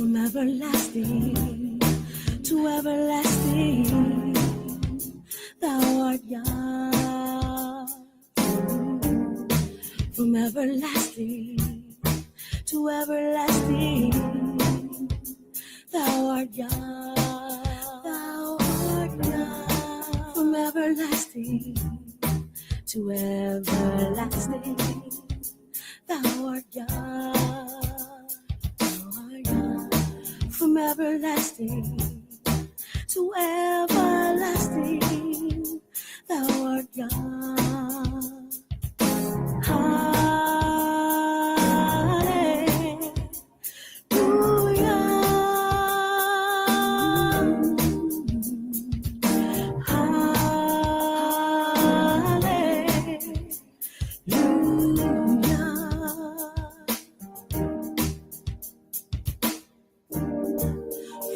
from everlasting to everlasting. Thou art Yah. From everlasting to everlasting. Thou art Yah. Thou art Yah. From everlasting to everlasting. Thou art Yah. Thou art Yah. From everlasting to everlasting. Thou art Yah.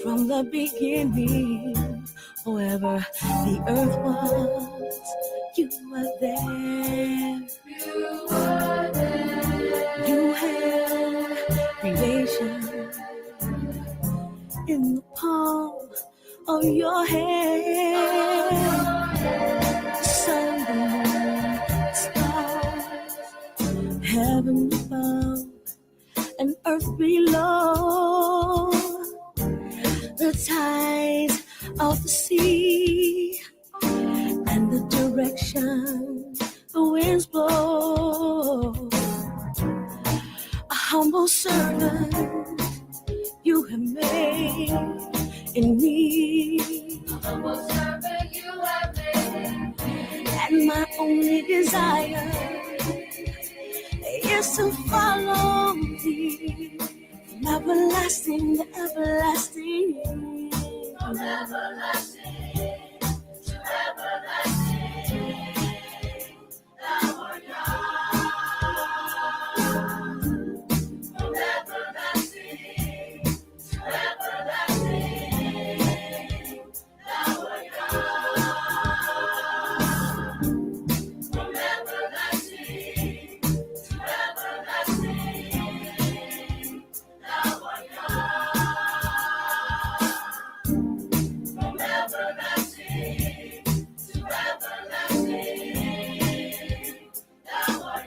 From the beginning, wherever the earth was, you were there. You were there. You held creation in the palm of your hand. The sun, the moon, the stars, heaven above and earth below. The tides of the sea and the direction the winds blow. A humble servant you have made in me. A humble servant you have made. And my only desire is to follow thee. From everlasting to everlasting. From everlasting to everlasting. Thou art Yah. From everlasting to everlasting. Thou art Yah. From everlasting to everlasting. Thou art Yah. From everlasting to everlasting. Thou art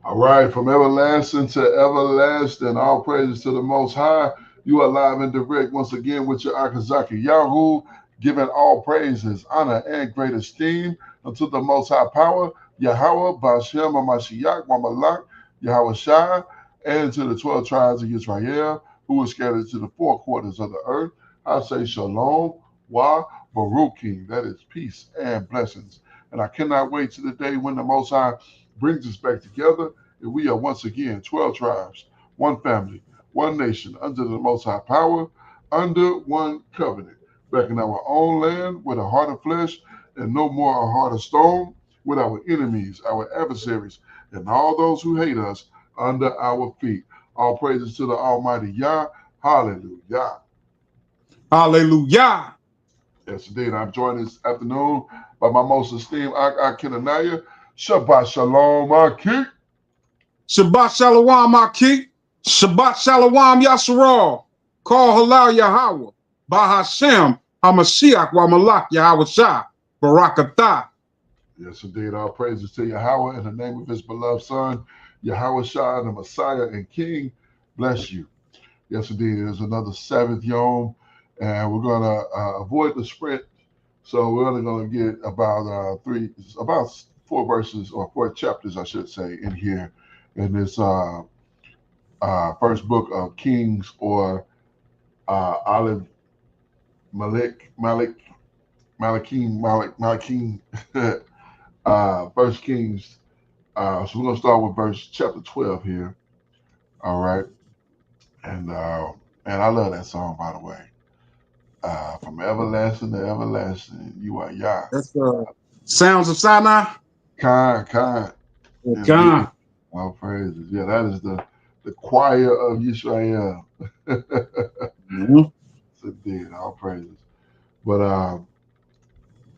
All right, from everlasting to everlasting, all praises to the Most High. You are live and direct once again with your Akazaki Yahoo, giving all praises, honor, and great esteem unto the Most High Power, Yahweh, Bashem, Mashiach, Malak, Yahweh Shai, and to the 12 tribes of Israel, who are scattered to the four quarters of the earth. I say Shalom, Wa, Baruchim, that is peace and blessings. And I cannot wait to the day when the Most High brings us back together, and we are once again 12 tribes, one family, one nation, under the Most High Power, under one covenant, back in our own land with a heart of flesh and no more a heart of stone, with our enemies, our adversaries, and all those who hate us under our feet. All praises to the Almighty Yah. Hallelujah. Hallelujah. Yes, indeed. I'm joined this afternoon by my most esteemed Akinanaya. Shabbat Shalom, Aki. Shabbat Shalom, Aki. Shabbat Shalom, Yasharal. Call Halal Yahweh. Bahashem, HaMashiach, Wa Malak, Yahweh Shah. Barakatah. Yes, indeed. All praises to Yahweh in the name of his beloved Son, Yahweh Shah, the Messiah and King. Bless you. Yes, indeed. It is another Sabbath Yom, and we're going to avoid the sprint. So we're only going to get about four verses or four chapters, I should say, in here in this first book of Kings or Olive Malik Melakim First Kings. So we're gonna start with verse chapter 12 here. All right, and I love that song, by the way. From everlasting to everlasting, you are Yah. That's Sounds of Sinai. Kind, indeed. Khan. All praises. Yeah, that is the choir of Israel. Mhm. Indeed, all praises. But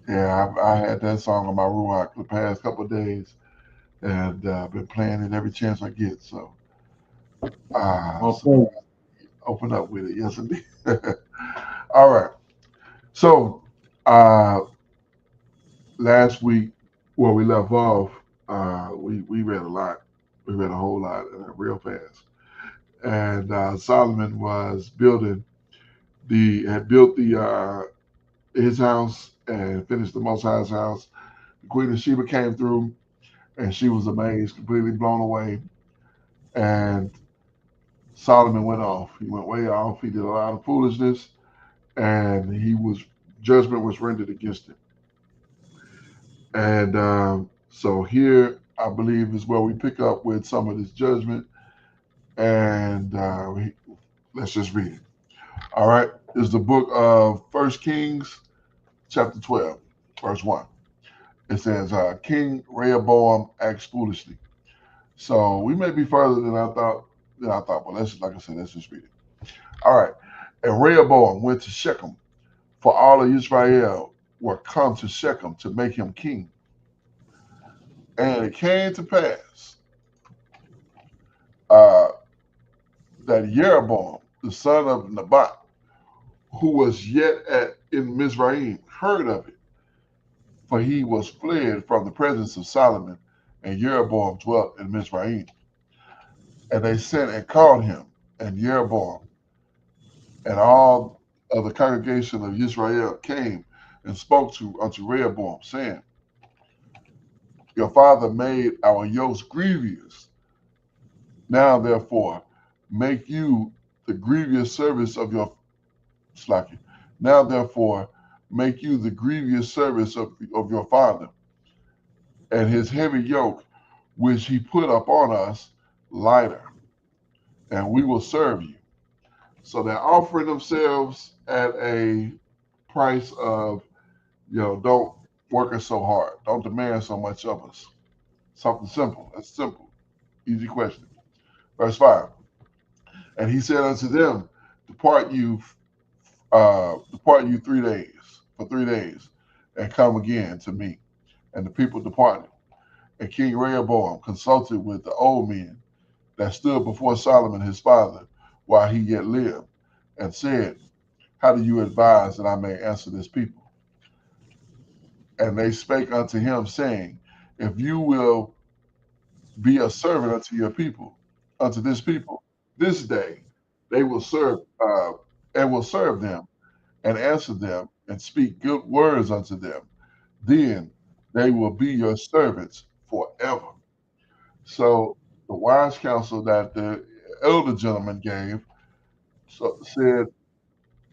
yeah, I had that song on my ruach the past couple of days, and been playing it every chance I get. So, All so praise. open up with it. Yes, indeed. All right. So, uh, last week where we left off, we read a lot. We read a whole lot real fast. And Solomon was had built the his house and finished the Most High's house. The Queen of Sheba came through, and she was amazed, completely blown away. And Solomon went off. He went way off. He did a lot of foolishness, and judgment was rendered against him. And so here, I believe, is where we pick up with some of this judgment. And let's just read it. All right, is the book of First Kings, chapter 12, verse 1. It says, King Rehoboam acts foolishly. So we may be further than I thought. But like I said, let's just read it. All right. And Rehoboam went to Shechem, for all of Israel were come to Shechem to make him king. And it came to pass uh, that Jeroboam, the son of Nebat, who was yet in Mizraim, heard of it, for he was fled from the presence of Solomon, and Jeroboam dwelt in Mizraim. And they sent and called him, and Jeroboam and all of the congregation of Israel came and spoke unto Rehoboam, saying, Your father made our yokes grievous. Now therefore make you the grievous service of your slacking. Now therefore make you the grievous service of your father, and his heavy yoke which he put upon us lighter, and we will serve you. So they're offering themselves at a price of, don't work us so hard. Don't demand so much of us. Something simple. That's simple. Easy question. Verse 5. And he said unto them, depart you 3 days, for 3 days, and come again to me. And the people departed. And King Rehoboam consulted with the old men that stood before Solomon his father while he yet lived, and said, How do you advise that I may answer this people? And they spake unto him, saying, If you will be a servant unto this people, this day they will serve and will serve them and answer them and speak good words unto them. Then they will be your servants forever. So the wise counsel that the elder gentleman gave said,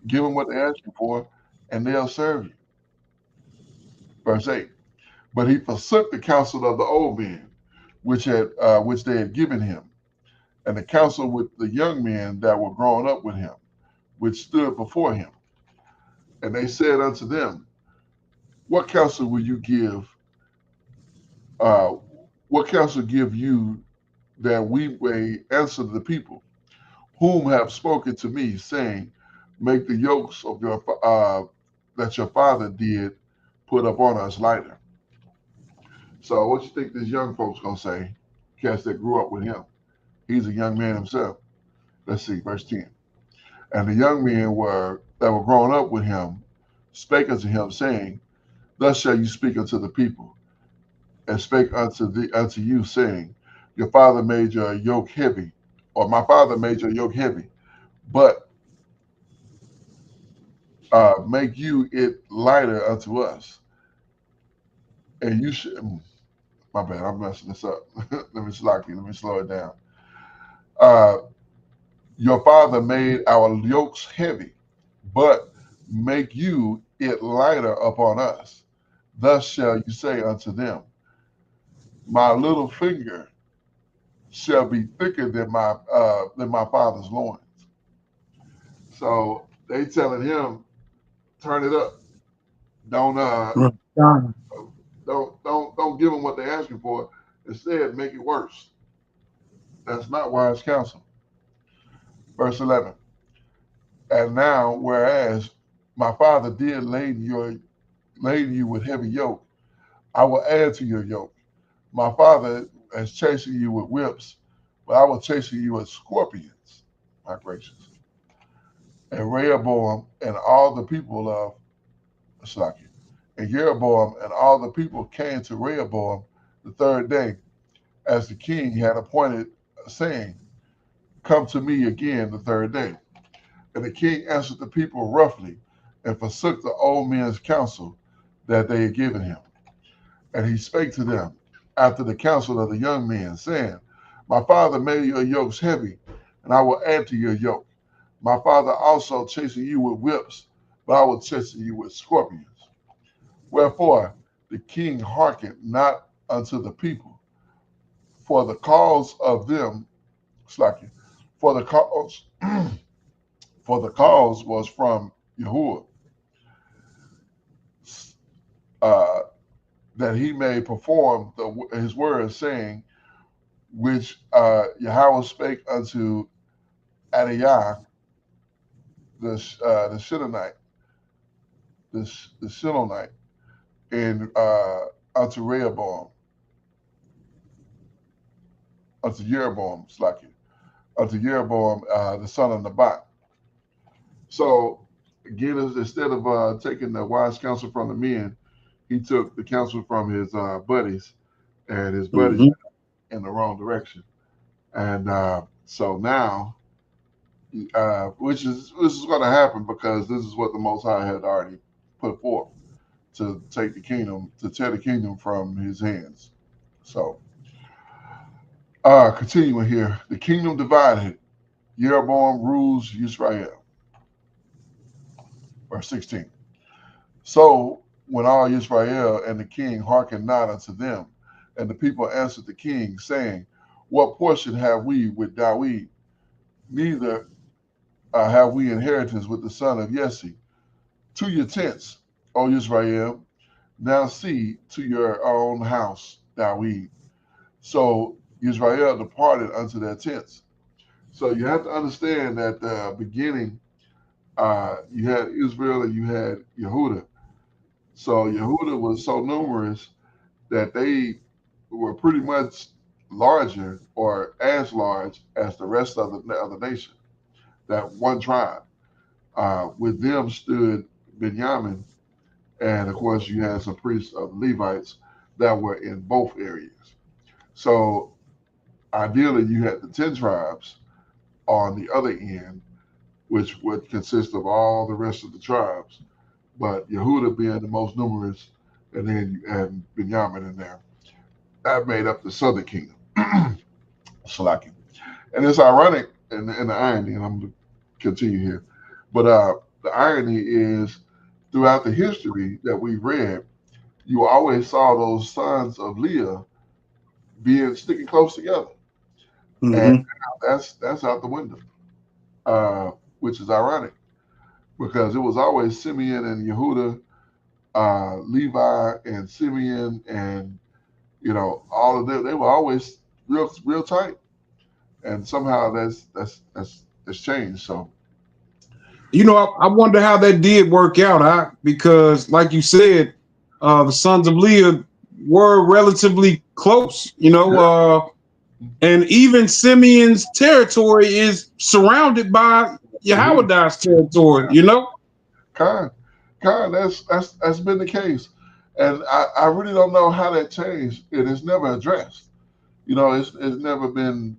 give them what they ask you for, and they'll serve you. Verse 8. But he forsook the counsel of the old men, which they had given him, and the counsel with the young men that were grown up with him, which stood before him. And they said unto them, What counsel will you give? Uh, what counsel give you that we may answer the people, whom have spoken to me, saying, Make the yokes of that your father did put upon us lighter. So what you think this young folks gonna say? Cats that grew up with him. He's a young man himself. Let's see, verse 10. And the young men that were grown up with him spake unto him, saying, Thus shall you speak unto the people, and spake unto you, saying, Your father made your yoke heavy, or my father made your yoke heavy, but make you it lighter unto us. And you should My bad, I'm messing this up. Let me slow it down. Uh, your father made our yokes heavy, but make you it lighter upon us. Thus shall you say unto them, my little finger shall be thicker than my father's loins. So they telling him, turn it up. Don't Con. don't give them what they're asking for. Instead, make it worse. That's not wise counsel. Verse 11. And now, whereas my father did laden you with heavy yoke, I will add to your yoke. My father is chasing you with whips, but I will chasing you with scorpions. My gracious. And Rehoboam and all the people of Slakia. And Jeroboam and all the people came to Rehoboam the third day, as the king had appointed, saying, come to me again the third day. And the king answered the people roughly, and forsook the old men's counsel that they had given him. And he spake to them after the counsel of the young men, saying, my father made your yokes heavy, and I will add to your yoke. My father also chasing you with whips, but I will chasten you with scorpions. Wherefore the king hearkened not unto the people, for the cause of them, Slacky, for the cause, for the cause was from Yahuwah, uh, that he may perform his words, saying, which Yahweh spake unto Adiyah the Shilonite, the Shilonite, and unto Rehoboam, unto Jeroboam, Slacky, unto Jeroboam the son of Nebat. So again, instead of taking the wise counsel from the men, he took the counsel from his buddies, and his buddies Mm-hmm. in the wrong direction. And so now, which is going to happen because this is what the Most High had already put forth to take the kingdom, to tear the kingdom from his hands. So continuing here, the kingdom divided. Jeroboam rules Israel. Verse 16. So when all Israel and the king hearkened not unto them, and the people answered the king, saying, what portion have we with Dawid? Neither have we inheritance with the son of Jesse. To your tents, O Israel, now see to your own house, Dawid. So Israel departed unto their tents. So you have to understand that the beginning, you had Israel and you had Yehuda. So Yehuda was so numerous that they were pretty much larger or as large as the rest of the nation, that one tribe. With them stood Benjamin, and of course you had some priests of Levites that were in both areas. So ideally you had the 10 tribes on the other end, which would consist of all the rest of the tribes, but Yehuda being the most numerous, and then you had Benjamin in there. That made up the southern kingdom. Salaki. And it's ironic and the irony, and I'm going to continue here, but the irony is throughout the history that we read, you always saw those sons of Leah being sticking close together, and Mm-hmm. that's out the window, uh, which is ironic because it was always Simeon and Yehuda, Levi and Simeon, and all of them. They were always real tight, and somehow that's changed. So I wonder how that did work out, because, like you said, the sons of Leah were relatively close, and even Simeon's territory is surrounded by Yehuda, Yahweh's territory. Khan, Khan, that's been the case, and I really don't know how that changed. It is never addressed. It's never been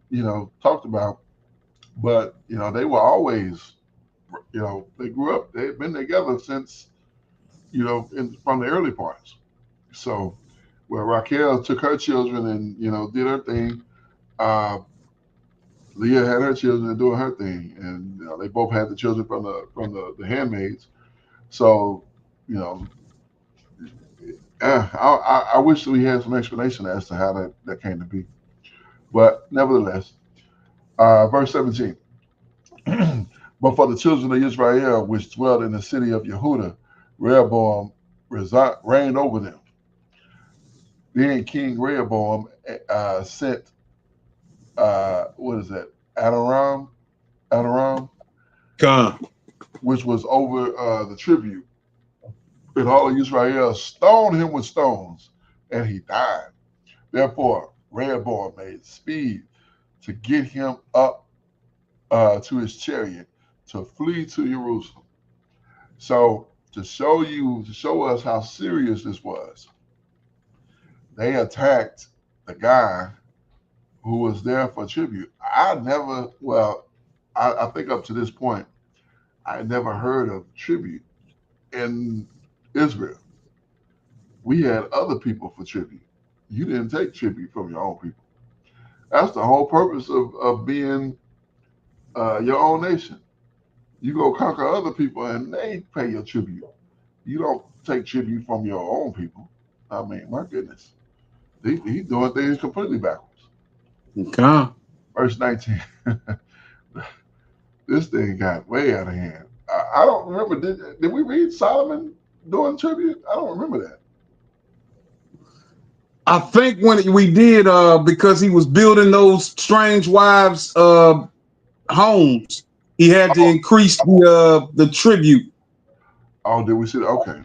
talked about. But they were always they grew up. They've been together since from the early parts. So Well, Raquel took her children and did her thing. Uh, Leah had her children and doing her thing, and they both had the children from the handmaids. So, you know, I wish we had some explanation as to how that came to be. But nevertheless, verse 17. But for the children of Israel, which dwelt in the city of Yehuda, Rehoboam reigned over them. Then King Rehoboam sent, what is that, Adoram, Con. which was over the tribute. And all of Israel stoned him with stones, and he died. Therefore, Rehoboam made speed to get him up to his chariot to flee to Jerusalem. So to show us how serious this was, they attacked the guy who was there for tribute. I think up to this point, I never heard of tribute in Israel. We had other people for tribute. You didn't take tribute from your own people. That's the whole purpose of being your own nation. You go conquer other people and they pay your tribute. You don't take tribute from your own people. I mean, my goodness. He's doing things completely backwards. Con. Verse 19. This thing got way out of hand. I don't remember. Did we read Solomon doing tribute? I don't remember that. I think when we did, because he was building those strange wives' homes, he had to increase the tribute. Oh, did we see that? Okay.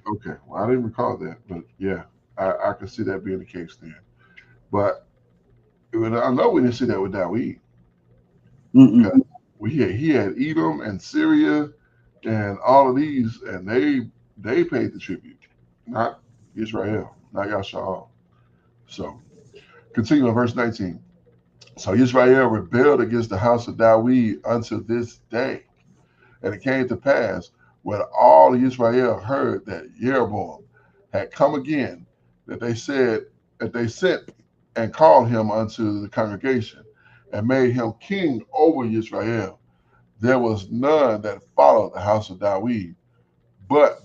Well, I didn't recall that, but yeah, I could see that being the case then. But I know we didn't see that with Dawid. Because he had Edom and Syria and all of these, and they paid the tribute, not Israel, not Yasha'al. So, continue in verse 19. So Israel rebelled against the house of Dawid unto this day. And it came to pass when all Israel heard that Jeroboam had come again, that they sent and called him unto the congregation and made him king over Israel. There was none that followed the house of Dawid, but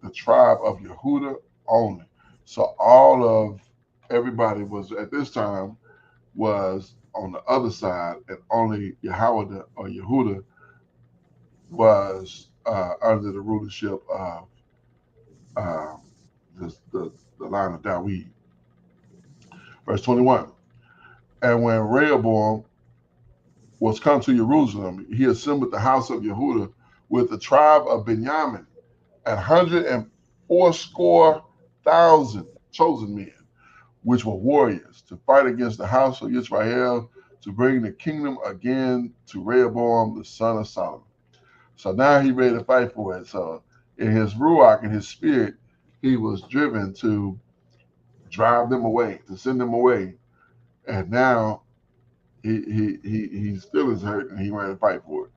the tribe of Yehuda only. So all of everybody was at this time was on the other side, and only Yehuda or Yehuda was under the rulership of uh, the line of Dawid. Verse 21. And when Rehoboam was come to Jerusalem, he assembled the house of Yehuda with the tribe of Benjamin, 180,000 chosen men, which were warriors, to fight against the house of Israel, to bring the kingdom again to Rehoboam, the son of Solomon. So now he ready to fight for it. So in his ruach, in his spirit, he was driven to drive them away, to send them away. And now he's still is hurt and he ready to fight for it.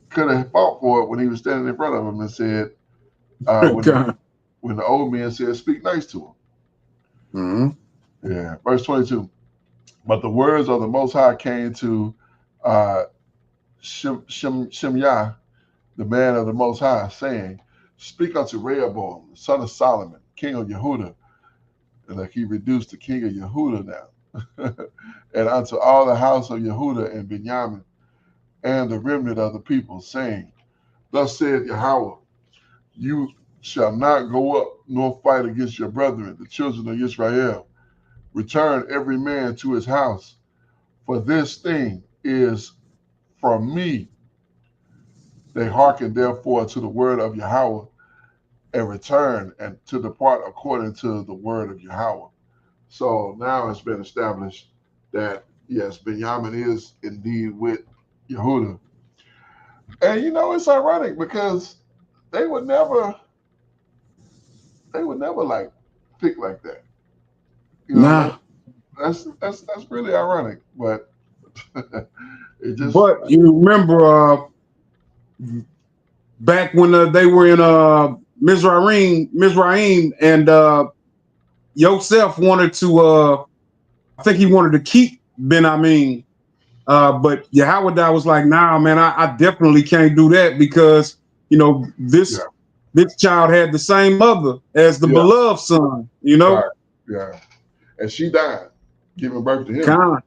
Could have fought for it when he was standing in front of him and said, when the old man said, speak nice to him. Yeah. Verse 22. But the words of the Most High came to Shemaiah, the man of the Most High, saying, speak unto Rehoboam, the son of Solomon, king of Yehuda. And like he reduced the king of Yehuda now. And unto all the house of Yehuda and Benjamin and the remnant of the people, saying, thus saith Yahweh, you shall not go up nor fight against your brethren, the children of Israel. Return every man to his house, for this thing is from me. They hearken therefore to the word of Yahweh, and return and to depart according to the word of Yahweh. So now it's been established that yes, Benjamin is indeed with Yehuda. And it's ironic because they would never like pick like that. That's really ironic, but it just. But you remember back when they were in Mizraim, and Yosef wanted to I think he wanted to keep Benjamin, but Yahweh was like, nah, man, I definitely can't do that because Yeah, this child had the same mother as the yeah, beloved son, right, yeah. And she died, giving birth to him. Kind.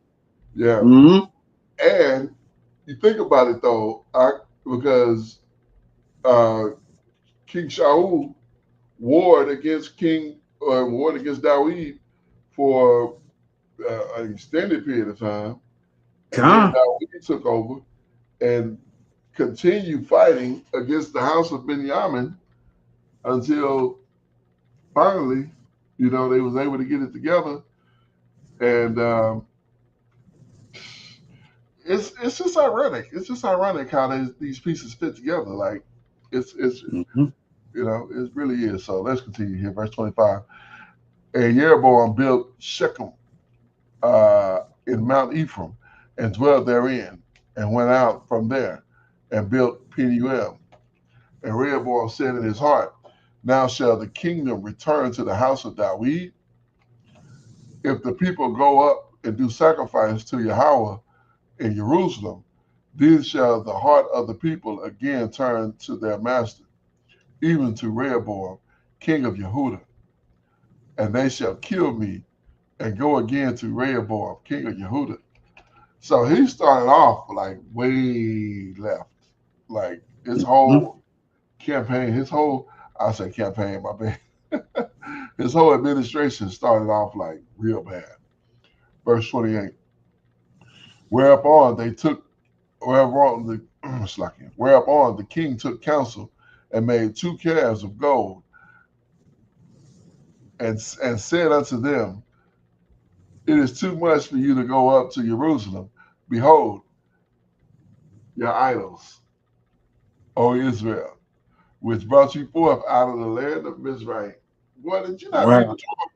Yeah, Mm-hmm. and you think about it though, because uh, King Shaul warred against Dawid for an extended period of time, and then Kind. Dawid took over and continued fighting against the house of Benjamin until finally, they was able to get it together, and it's just ironic. It's just ironic how these pieces fit together. Like it's Mm-hmm. it really is. So let's continue here, verse 25. And Jeroboam built Shechem in Mount Ephraim, and dwelt therein, and went out from there, and built Peniel. And Rehoboam said in his heart, now shall the kingdom return to the house of David. If the people go up and do sacrifice to Yahweh in Jerusalem, then shall the heart of the people again turn to their master, even to Rehoboam, king of Yehudah. And they shall kill me and go again to Rehoboam, king of Yehudah. So he started off like way left. Like his Mm-hmm. whole campaign, I say campaign, my bad. His whole administration started off like real bad. Verse 28. Whereupon they took, whereupon whereupon the king took counsel and made 2 calves of gold and said unto them, it is too much for you to go up to Jerusalem. Behold, your idols, O Israel, which brought you forth out of the land of Mizraim. Boy, did you not read the Wow, Torah?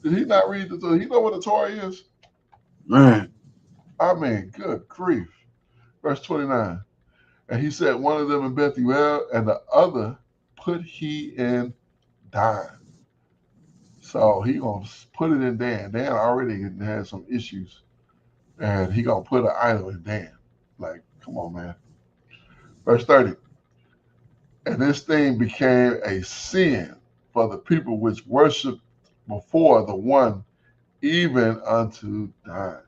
Did he not read the Torah? He know what the Torah is? man. I mean, good grief. Verse 29. And he said one of them in Bethuel, and the other put he in Dan. So he gonna put it in Dan. Dan already had some issues, and he gonna put an idol in Dan. Like, come on, man. Verse 30. And this thing became a sin for the people which worshiped before the one, even unto Dan.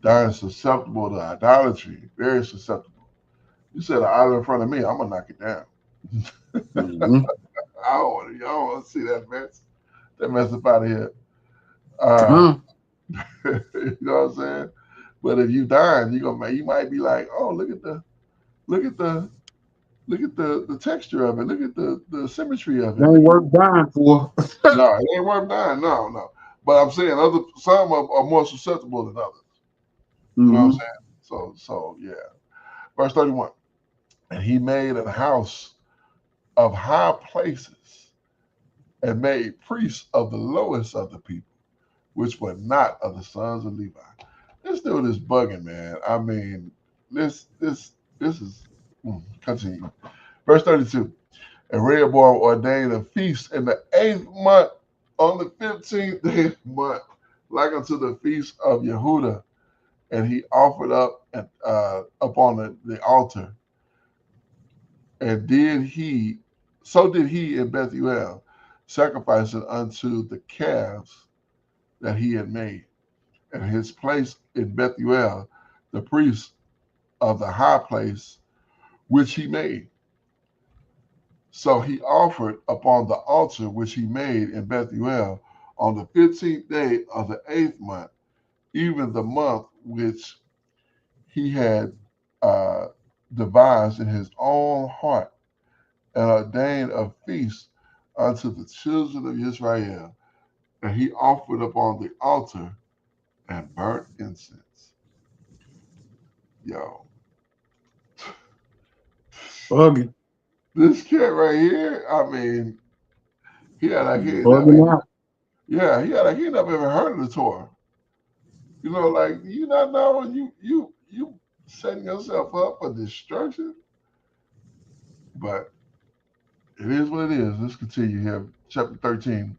Dan is susceptible to idolatry, very susceptible. You set an idol in front of me, I'm gonna knock it down. Mm-hmm. I don't want to see that mess. That mess up out of here. Uh, Kind. you know what I'm saying? But if you dying, you might be like, oh, look at the the texture of it. Look at the symmetry of They it. ain't Look at worth dying for. no, it ain't worth dying. No, no. But I'm saying some are more susceptible than others. You know what I'm Mm-hmm. saying? So yeah. Verse 31. And he made a house of high places and made priests of the lowest of the people, which were not of the sons of Levi. This dude is bugging, man. I mean, this is continue. Verse 32. And Rehoboam ordained a feast in the 8th month on the 15th day of the month, like unto the feast of Yehuda, and he offered up upon the altar. And did he in Bethuel, sacrificing unto the calves that he had made. And his place in Bethuel, the priest of the high place which he made. So he offered upon the altar which he made in Bethuel on the 15th day of the 8th month, even the month which he had uh, devised in his own heart, and ordained a feast unto the children of Israel. And he offered upon the altar and burnt incense. Yo, Bugging. this kid right here, I mean, he had like he never, Bugging out. yeah, he had like he never even heard of the Torah. You know, like you not know you setting yourself up for destruction. But It is what it is. Let's continue here. Chapter 13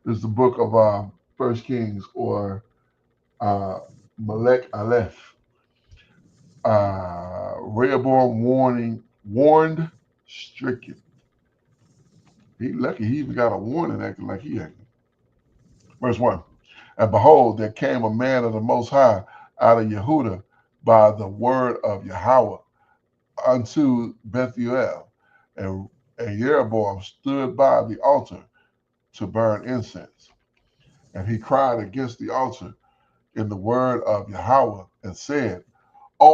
is the book of First Kings, or uh, Melaḳim Aleph. Rehoboam warned, stricken. He lucky he even got a warning acting like he acting. Verse 1. And behold, there came a man of the Most High out of Yehuda by the word of Yahweh unto Bethuel. And, and Jeroboam stood by the altar to burn incense. And he cried against the altar in the word of Yahweh and said, O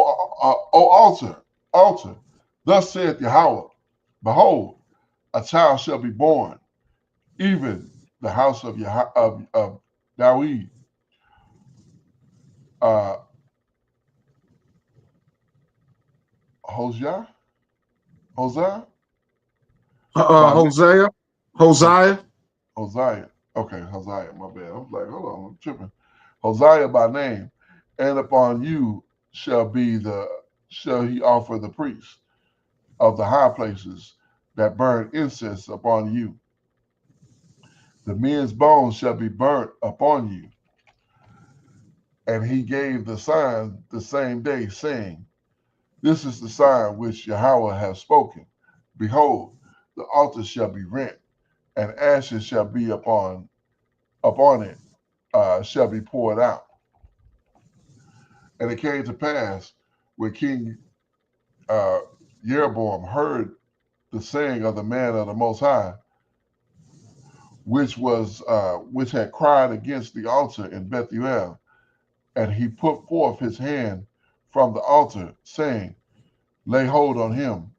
altar, thus saith Yahweh, behold, a child shall be born, even the house of of David, uh, Hosea, Hosea, by name, Hosea, Hosea. Hosea. Okay, Hosea, my bad. I was like, hold on, I'm tripping. Hosea by name, and upon you shall he offer the priest of the high places that burn incense upon you. The men's bones shall be burnt upon you. And he gave the sign the same day, saying, this is the sign which Yahweh has spoken. Behold, the altar shall be rent, and ashes shall be upon it, shall be poured out. And it came to pass when King uh, Jeroboam heard the saying of the man of the Most High, which had cried against the altar in Bethuel, and he put forth his hand from the altar, saying, lay hold on him,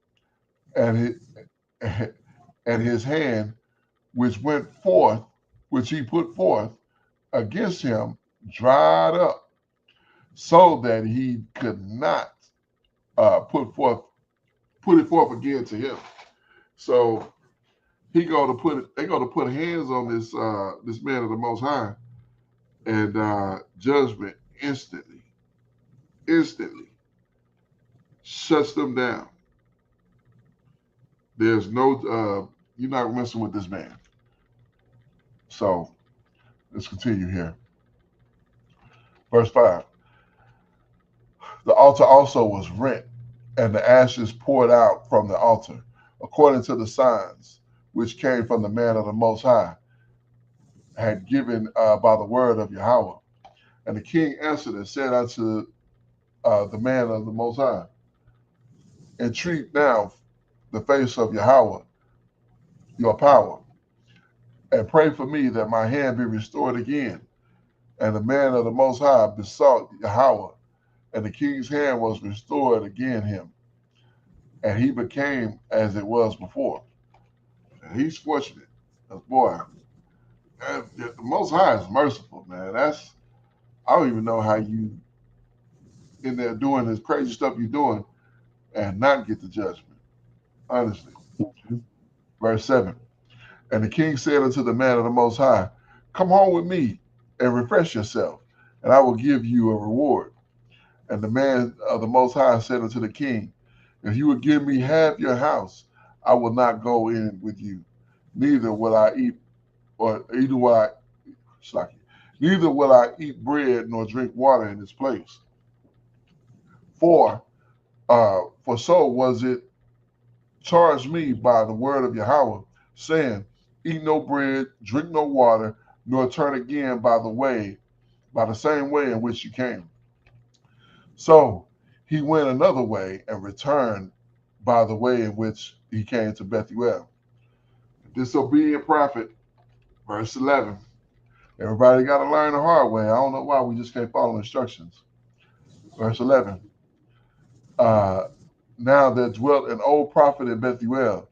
and his hand which he put forth against him, dried up, so that he could not put it forth again to him. So they go to put hands on this man of the Most High, and judgment instantly shuts them down. There's no you're not messing with this man. So let's continue here. Verse 5. The altar also was rent, and the ashes poured out from the altar, according to the signs which came from the man of the Most High, had given by the word of Yahweh. And the king answered and said unto the man of the Most High, entreat now the face of Yahweh, your power, and pray for me that my hand be restored again. And the man of the Most High besought Yahweh, and the king's hand was restored again him, and he became as it was before. And he's fortunate. Boy, the Most High is merciful, man. I don't even know how you in there doing this crazy stuff you're doing and not get the judgment. Honestly. Verse 7. And the king said unto the man of the Most High, come home with me and refresh yourself, and I will give you a reward. And the man of the Most High said unto the king, if you would give me half your house, I will not go in with you. Neither will I eat, or either will I, Slaki, neither will I eat bread nor drink water in this place. For, for so was it charged me by the word of Yahweh, saying, eat no bread, drink no water, nor turn again by the same way in which you came. So he went another way and returned by the way in which he came to Bethuel. Disobedient prophet, verse 11. Everybody got to learn the hard way. I don't know why we just can't follow instructions. Verse 11. Uh, now there dwelt an old prophet in Bethuel,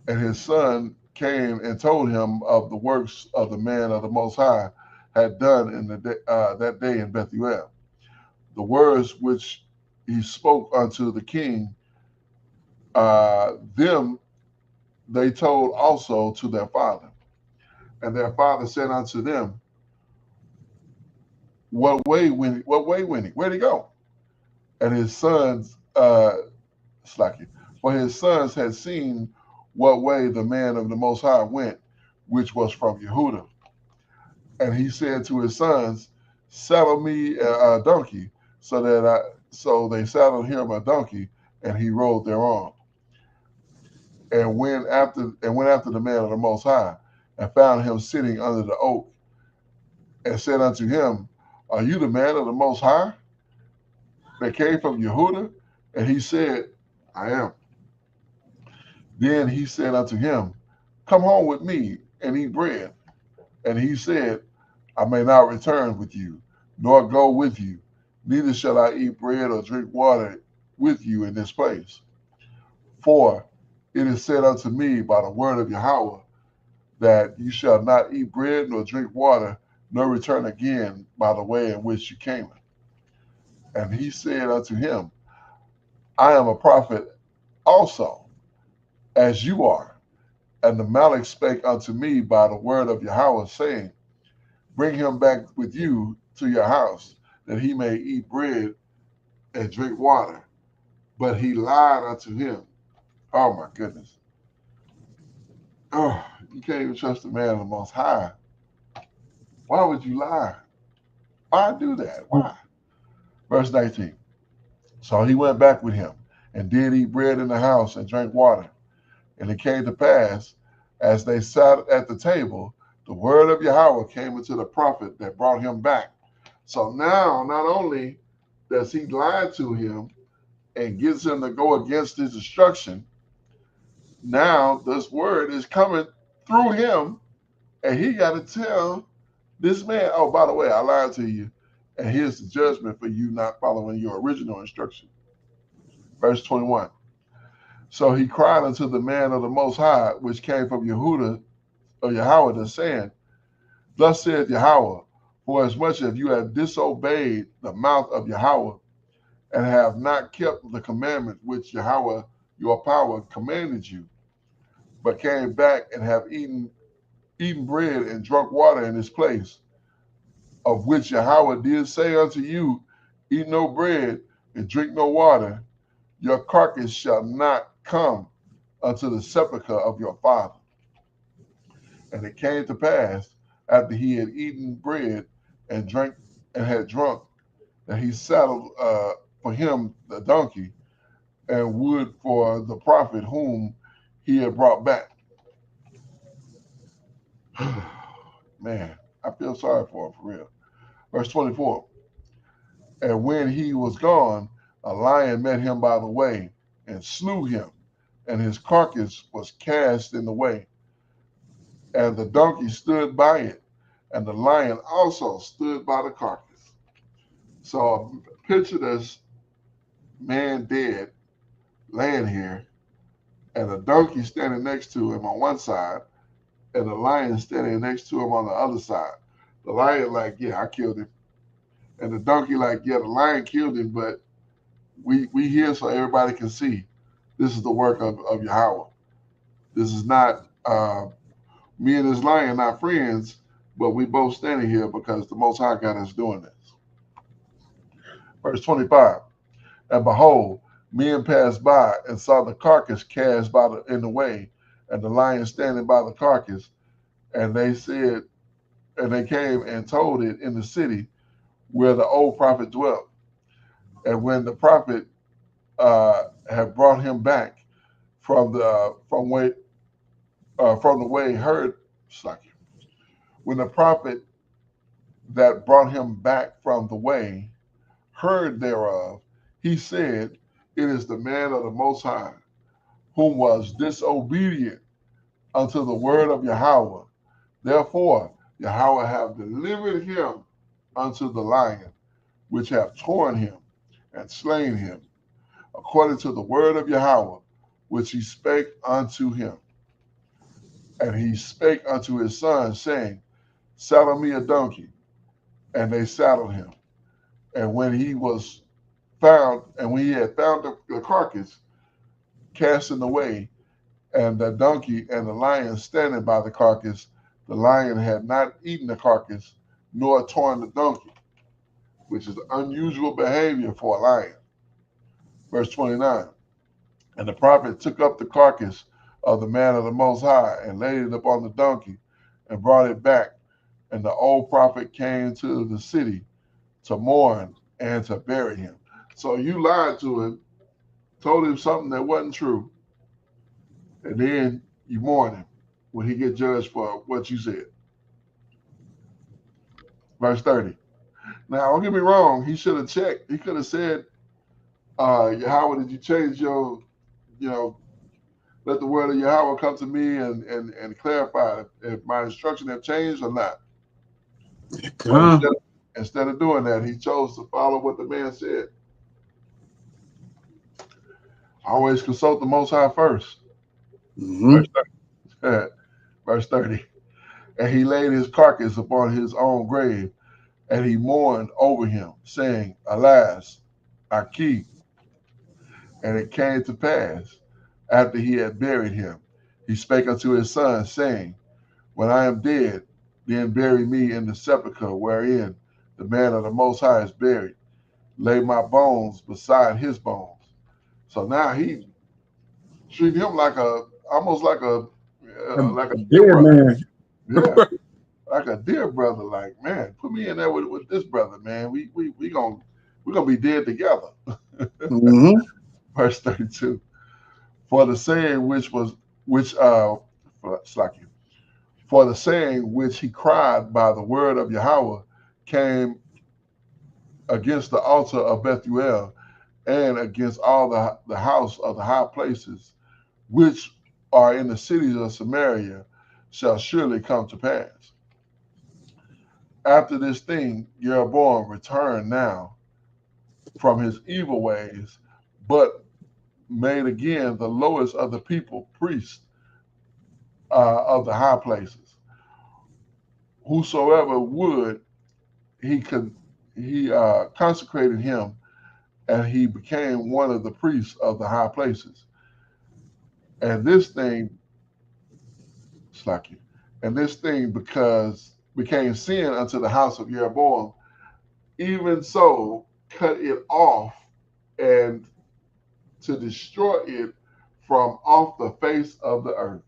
and his son came and told him of the works of the man of the Most High had done in that day in Bethuel. The words which he spoke unto the king, them they told also to their father. And their father said unto them, what way went he? Where'd he go? And his sons, Slacky, for his sons had seen what way the man of the Most High went, which was from Yehuda. And he said to his sons, saddle me a donkey, so they saddled him a donkey, and he rode thereon. And went after the man of the Most High, and found him sitting under the oak, and said unto him, are you the man of the Most High that came from Yehuda? And he said, I am. Then he said unto him, come home with me and eat bread. And he said, I may not return with you, nor go with you, neither shall I eat bread or drink water with you in this place. For it is said unto me by the word of Yahweh, that you shall not eat bread nor drink water, nor return again by the way in which you came. And he said unto him, I am a prophet also, as you are. And the Malach spake unto me by the word of Yahweh, saying, bring him back with you to your house, that he may eat bread and drink water. But he lied unto him. Oh my goodness. Oh, you can't even trust the man of the Most High. Why would you lie? Why do that? Why? Verse 19. So he went back with him, and did eat bread in the house and drank water. And it came to pass, as they sat at the table, the word of Yahweh came unto the prophet that brought him back. So now, not only does he lie to him and gets him to go against his instruction, now this word is coming through him, and he got to tell this man, oh, by the way, I lied to you, and here's the judgment for you not following your original instruction. Verse 21. So he cried unto the man of the Most High, which came from Yehuda, or Yahweh, saying, thus saith Yahweh, for as much as you have disobeyed the mouth of Yahweh, and have not kept the commandment which Yahweh your power commanded you, but came back and have eaten bread and drunk water in this place, of which Yahweh did say unto you, eat no bread and drink no water, your carcass shall not come unto the sepulchre of your father. And it came to pass, after he had eaten bread and drank and had drunk, that he saddled for him the donkey, and wood for the prophet whom he had brought back. Man, I feel sorry for him, for real. Verse 24. And when he was gone, a lion met him by the way and slew him, and his carcass was cast in the way. And the donkey stood by it, and the lion also stood by the carcass. So picture this man dead, laying here, and a donkey standing next to him on one side, and the lion standing next to him on the other side. The lion like, yeah, I killed him. And the donkey like, yeah, the lion killed him, but we here so everybody can see this is the work of Yahweh. This is not me and this lion not friends, but we both standing here because the Most High got us doing this. Verse 25. And behold, men passed by and saw the carcass cast in the way, and the lion standing by the carcass. And they came and told it in the city where the old prophet dwelt. And when the prophet had brought him back from the way heard, when the prophet that brought him back from the way heard thereof, he said, it is the man of the Most High, whom was disobedient unto the word of Yahweh. Therefore, Yahweh have delivered him unto the lion, which have torn him and slain him, according to the word of Yahweh, which he spake unto him. And he spake unto his son, saying, saddle me a donkey. And they saddled him. And when he had found the carcass cast in the way, and the donkey and the lion standing by the carcass, the lion had not eaten the carcass, nor torn the donkey, which is unusual behavior for a lion. Verse 29. And the prophet took up the carcass of the man of the Most High, and laid it upon the donkey, and brought it back. And the old prophet came to the city to mourn and to bury him. So you lied to him, told him something that wasn't true, and then you mourn him when he get judged for what you said. Verse 30. Now, don't get me wrong, he should have checked. He could have said, Yahweh, did you change your, let the word of Yahweh come to me and clarify if my instruction have changed or not. But instead of doing that, he chose to follow what the man said. Always consult the Most High first. Mm-hmm. Verse 30. And he laid his carcass upon his own grave, and he mourned over him, saying, Alas, Aki. And it came to pass, after he had buried him, he spake unto his son, saying, When I am dead, then bury me in the sepulchre wherein the man of the Most High is buried. Lay my bones beside his bones. So now he treated him almost like a dear brother. Man. Yeah, like a dear brother. Like, man, put me in there with this brother, man. We're gonna be dead together. Mm-hmm. Verse 32. For the saying for the saying which he cried by the word of Yahweh came against the altar of Bethuel and against all the house of the high places which are in the cities of Samaria shall surely come to pass. After this thing, Jeroboam returned now from his evil ways, but made again the lowest of the people priests of the high places. Whosoever would, he consecrated him, and he became one of the priests of the high places. And this thing, because became sin unto the house of Jeroboam, even so cut it off and to destroy it from off the face of the earth.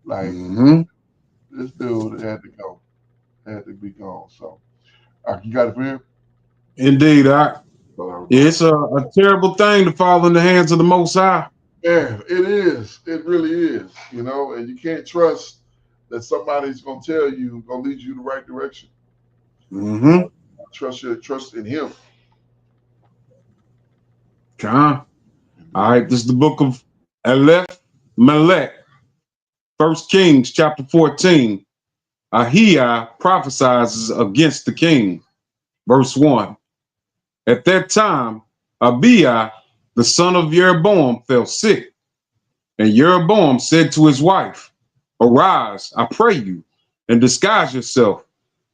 Like, this dude had to be gone. So, you got it for him? Indeed, it's a terrible thing to fall in the hands of the Most High. Yeah, it is. It really is. And you can't trust that somebody's gonna tell you, gonna lead you the right direction. Mm-hmm. Trust in him. All right, this is the book of Aleph, Melech, 1 Kings chapter 14. Ahijah prophesies against the king. Verse 1. At that time, Abiah, the son of Jeroboam, fell sick. And Jeroboam said to his wife, Arise, I pray you, and disguise yourself,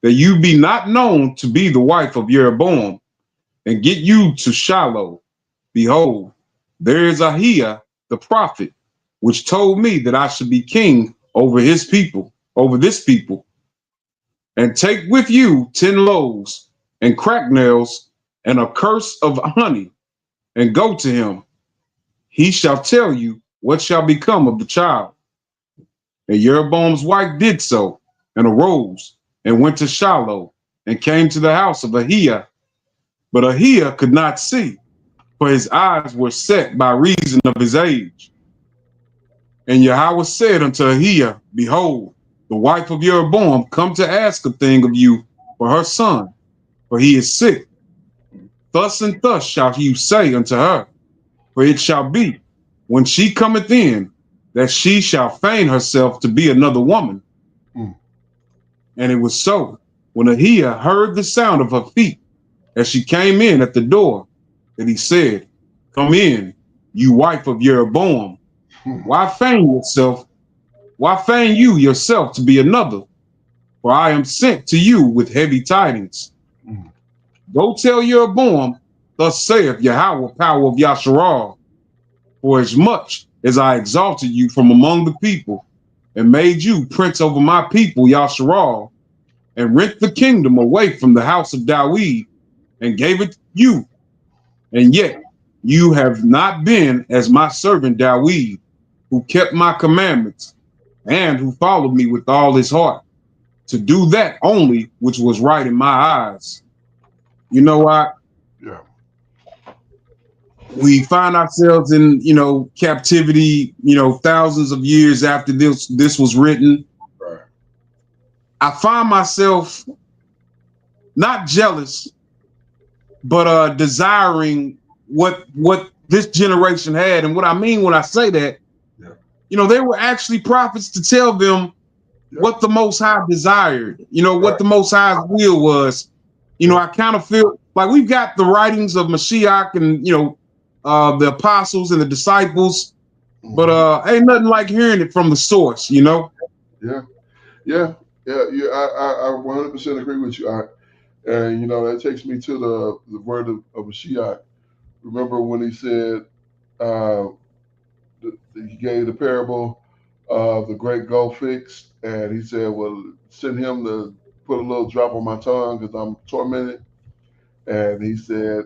that you be not known to be the wife of Jeroboam, and get you to Shiloh. Behold, there is Ahijah the prophet, which told me that I should be king over this people. And take with you 10 loaves and cracknels and a cruse of honey, and go to him. He shall tell you what shall become of the child. And Jeroboam's wife did so, and arose, and went to Shiloh, and came to the house of Ahijah. But Ahijah could not see, for his eyes were set by reason of his age. And Yahweh said unto Ahijah, Behold, the wife of Jeroboam come to ask a thing of you for her son, for he is sick. Thus and thus shall you say unto her, for it shall be, when she cometh in, that she shall feign herself to be another woman. And it was so, when Ahijah heard the sound of her feet, as she came in at the door, that he said, Come in, you wife of Jeroboam. Why feign you yourself to be another? For I am sent to you with heavy tidings. Go tell Jeroboam, thus saith Yahweh, power of Yasharal, for as much as I exalted you from among the people, and made you prince over my people Yasharal, and rent the kingdom away from the house of Dawid, and gave it you, and yet you have not been as my servant Dawid, who kept my commandments and who followed me with all his heart, to do that only which was right in my eyes. You know what? Yeah. We find ourselves in, captivity, thousands of years after this was written. Right. I find myself not jealous, but desiring what this generation had. And what I mean when I say that, Yeah. there were actually prophets to tell them Yeah. what the Most High desired, what Right. the Most High's will was. I kind of feel like we've got the writings of Mashiach and, the apostles and the disciples, but ain't nothing like hearing it from the source, Yeah. Yeah. Yeah. I 100% agree with you. And that takes me to the word of Mashiach. Remember when he said, uh, he gave the parable of the great gold fix, and he said, well, send him to put a little drop on my tongue because I'm tormented. And he said,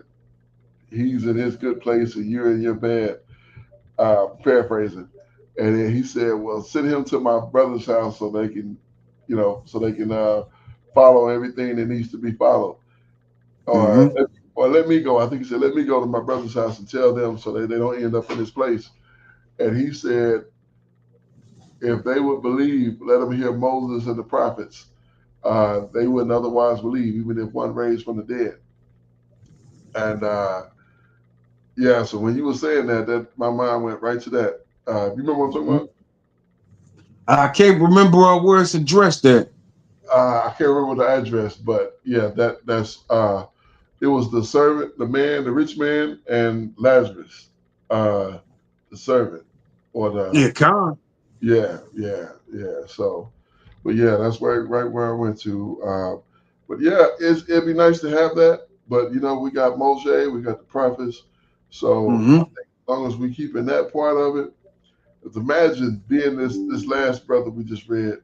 he's in his good place and you're in your bad, paraphrasing. And then he said, well, send him to my brother's house so they can, follow everything that needs to be followed. Or, mm-hmm. or let me go. I think he said, let me go to my brother's house and tell them so they don't end up in this place. And he said, if they would believe, let them hear Moses and the prophets. They wouldn't otherwise believe, even if one raised from the dead. And yeah, so when you were saying that my mind went right to that. You remember what I'm talking about? I can't remember where it's addressed at. I can't remember the address, but yeah, that's it was the servant, the man, the rich man, and Lazarus, the servant, or the Yeah, Khan. yeah. So, but yeah, that's right where I went to. But yeah, it'd be nice to have that. But we got Moshe, we got the prophets. So Mm-hmm. I think as long as we keep in that part of it, imagine being this last brother we just read,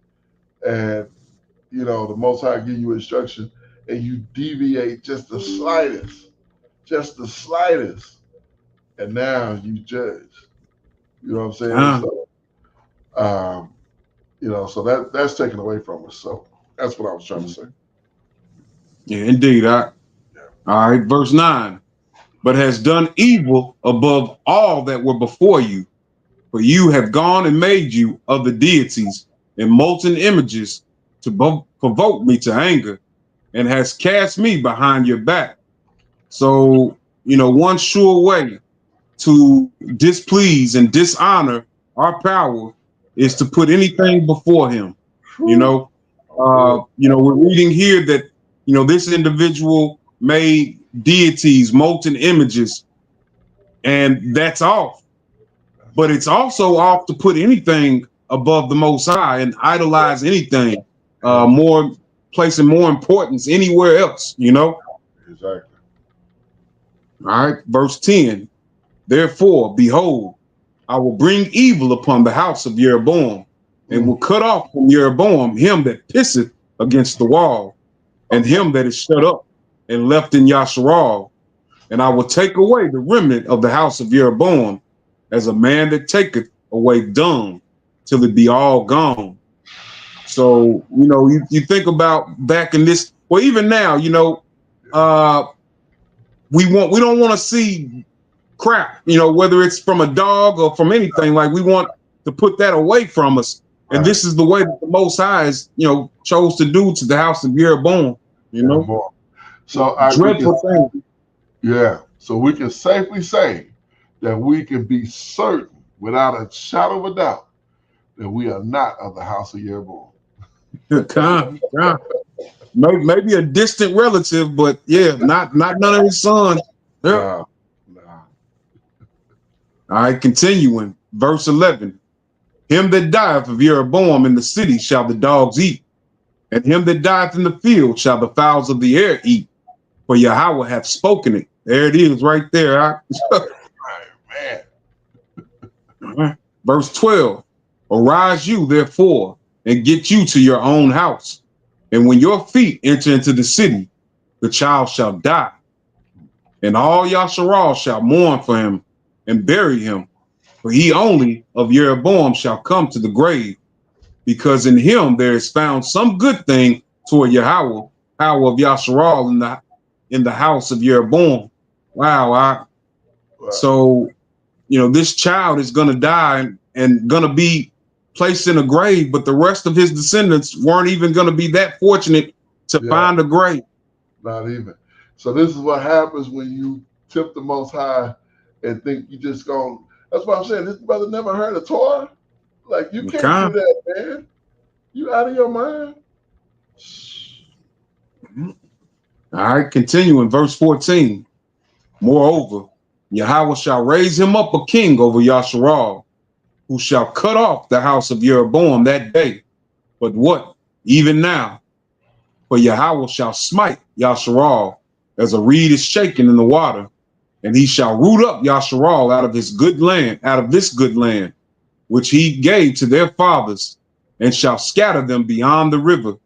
and the Most High give you instruction, and you deviate just the slightest, and now you judge. You know what I'm saying? Khan. So, so that's taken away from us. So that's what I was trying to say. Yeah, indeed. All right, verse 9. But has done evil above all that were before you, for you have gone and made you of the deities and molten images to provoke me to anger, and has cast me behind your back. So, one sure way to displease and dishonor our power is to put anything before him. You Whew. know, Oh, good. we're reading here that this individual made deities, molten images, and that's off. But it's also off to put anything above the Most High and idolize anything, Yeah, more placing more importance anywhere else. exactly. All right, verse 10. Therefore, behold, I will bring evil upon the house of Jeroboam, and will Mm. cut off from Jeroboam him that pisseth against the wall, and Okay. him that is shut up and left in Yasharal. And I will take away the remnant of the house of Jeroboam, as a man that taketh away dung till it be all gone. So, you think about back in this, well, even now, uh, we don't want to see crap, whether it's from a dog or from anything. Like, we want to put that away from us. And Right. this is the way that the Most High is, chose to do to the house of Jeroboam, And more. So dreadful thing. yeah. So we can safely say that we can be certain, without a shadow of a doubt, that we are not of the house of Jeroboam. Con. Maybe a distant relative, but yeah, not none of his sons. Yep. Nah, nah. All right, continuing. Verse 11. Him that dieth of Jeroboam in the city shall the dogs eat, and him that dieth in the field shall the fowls of the air eat. For Yahweh hath spoken it. There it is, right there. Man. Verse 12. Arise you, therefore, and get you to your own house. And when your feet enter into the city, the child shall die. And all Yasharal shall mourn for him and bury him. For he only of Jeroboam shall come to the grave, because in him there is found some good thing toward Yahweh, power of Yasharal in the house of Jeroboam. Wow. So, this child is going to die and going to be placed in a grave, but the rest of his descendants weren't even going to be that fortunate to find a grave. Not even. So this is what happens when you tip the Most High and think you just going. That's why I'm saying this brother never heard of Torah. Like, you can't do that, man. You out of your mind. All right, continuing verse 14. Moreover, Yahweh shall raise him up a king over Yasharal, who shall cut off the house of Jeroboam that day. But what? Even now. For Yahweh shall smite Yasharal as a reed is shaken in the water, and he shall root up Yasharal out of this good land, which he gave to their fathers, and shall scatter them beyond the river,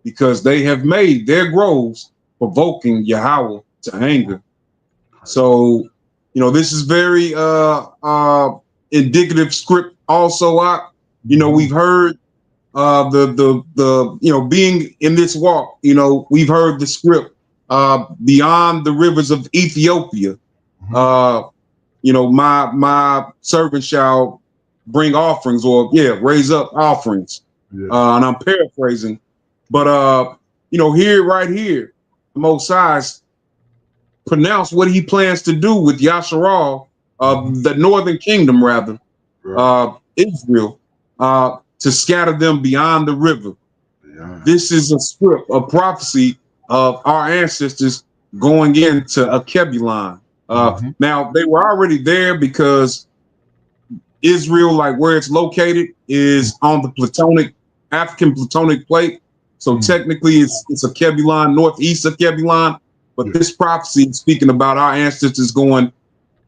because they have made their groves provoking Yahweh to anger. So, this is very indicative script. Also, we've heard being in this walk. We've heard the script beyond the rivers of Ethiopia. My servant shall bring offerings, or raise up offerings. And I'm paraphrasing, but right here, the Most High pronounce what he plans to do with Yasharal, the northern kingdom, rather, Israel, to scatter them beyond the river. This is a script, a prophecy of our ancestors going into Akebulon. Now, they were already there because Israel, like where it's located, is on the African Platonic plate. So technically it's Akebulon, northeast Akebulon. But this prophecy is speaking about our ancestors going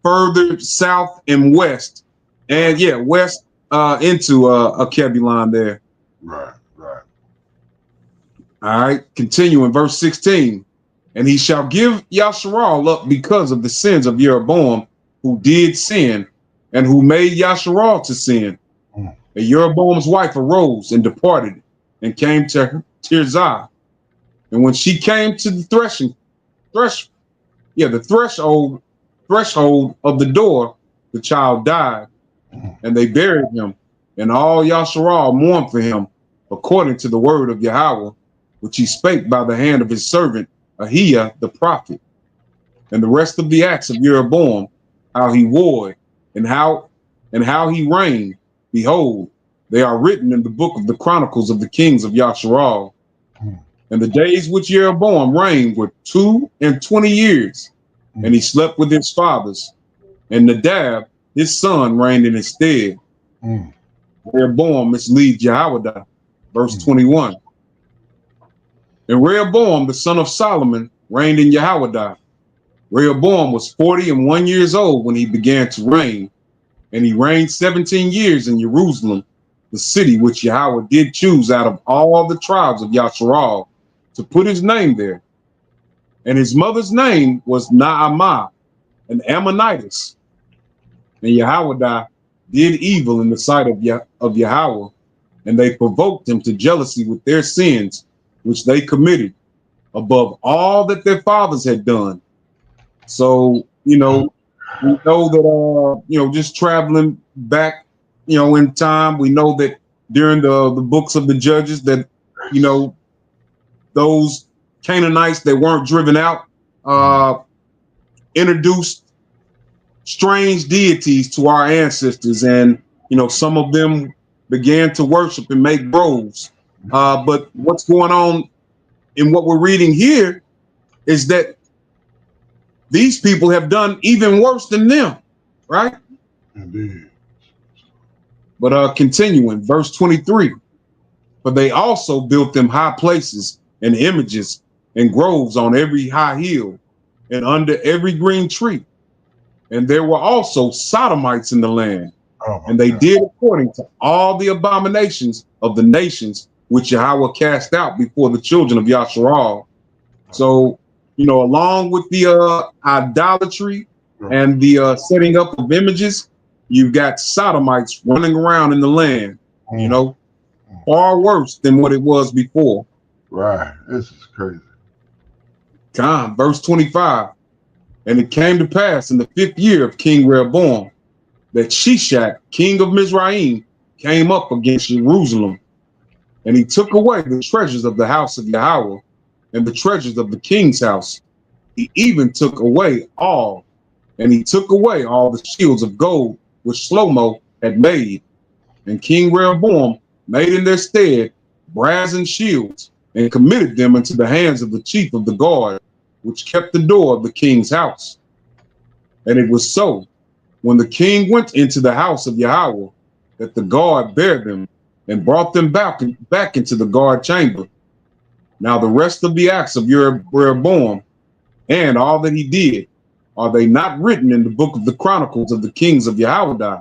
further south and west, and west into Akebulon there. Right. All right, continuing verse 16. And he shall give Yasharal up because of the sins of Jeroboam, who did sin, and who made Yasharal to sin. And Jeroboam's wife arose and departed, and came to Tirzah. And when she came to the threshold of the door, the child died, and they buried him, and all Yasharal mourned for him, according to the word of Yahweh, which he spake by the hand of his servant Ahiah the prophet. And the rest of the acts of Jeroboam, how he warred, and how he reigned, behold, they are written in the book of the Chronicles of the kings of Yasharal. And the days which Jeroboam reigned were 22 years, and he slept with his fathers. And Nadab, his son, reigned in his stead. Rehoboam misleads Jehoiada. Verse 21. And Rehoboam, the son of Solomon, reigned in Jehoiada. Rehoboam was 41 years old when he began to reign, and he reigned 17 years in Jerusalem, the city which Yahweh did choose out of all the tribes of Yasharal to put his name there. And his mother's name was Naamah, an Ammonitess. And Jehoiada did evil in the sight of Yahweh, and they provoked him to jealousy with their sins, which they committed above all that their fathers had done. So, we know that, just traveling back, in time, we know that during the books of the Judges that, those Canaanites that weren't driven out introduced strange deities to our ancestors, and some of them began to worship and make groves. But what's going on in what we're reading here is that these people have done even worse than them, right? Indeed. But continuing, verse 23. For they also built them high places and images and groves on every high hill and under every green tree. And there were also sodomites in the land. And they did according to all the abominations of the nations which Yahweh cast out before the children of Yasharal. So, along with the idolatry and the setting up of images, you've got sodomites running around in the land, you Mm. know, far worse than what it was before. Right. This is crazy. Verse 25. And it came to pass in the 5th year of King Rehoboam that Shishak, king of Mizraim, came up against Jerusalem, and he took away the treasures of the house of Yahweh and the treasures of the king's house. He even took away all, and he took away all the shields of gold which Shlomo had made. And King Rehoboam made in their stead brazen shields, and committed them into the hands of the chief of the guard, which kept the door of the king's house. And it was so, when the king went into the house of Yahweh, that the guard bare them and brought them back into the guard chamber. Now the rest of the acts of Rehoboam and all that he did, are they not written in the book of the chronicles of the kings of Yahweh?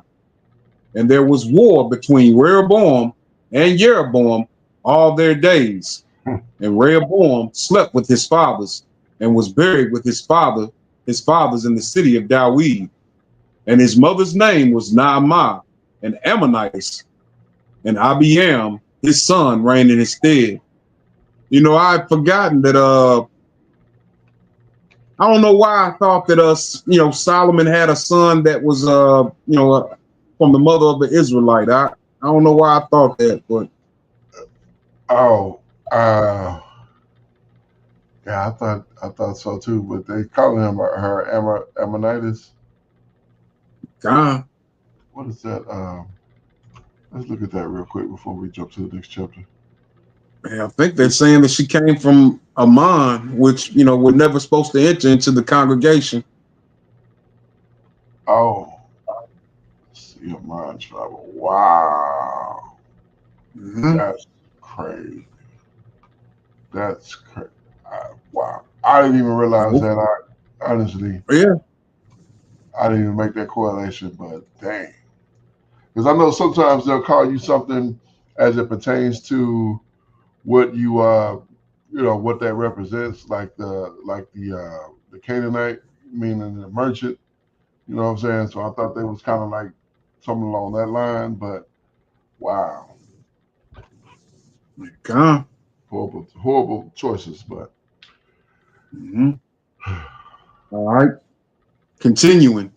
And there was war between Rehoboam and Jeroboam all their days. And Rehoboam slept with his fathers and was buried with his fathers in the city of David. And his mother's name was Naamah, an Ammonitess, and Abiam, his son, reigned in his stead. You know, I had forgotten that, I don't know why I thought that, Solomon had a son that was, from the mother of the Israelite. I don't know why I thought that, but. Oh, yeah, I thought so too, but they call him her Ammonitis. God. What is that? Let's look at that real quick before we jump to the next chapter. I think they're saying that she came from Ammon, which, were never supposed to enter into the congregation. Oh, let's see, Ammon travel. Wow. Mm-hmm. That's crazy. That's crazy. Wow. I didn't even realize that. Honestly, Yeah. I didn't even make that correlation, but dang. Because I know sometimes they'll call you something as it pertains to what you what that represents, like the Canaanite, meaning the merchant. You know what I'm saying? So I thought they was kind of like something along that line, but wow. God. Horrible choices, but Mm-hmm. All right. Continuing.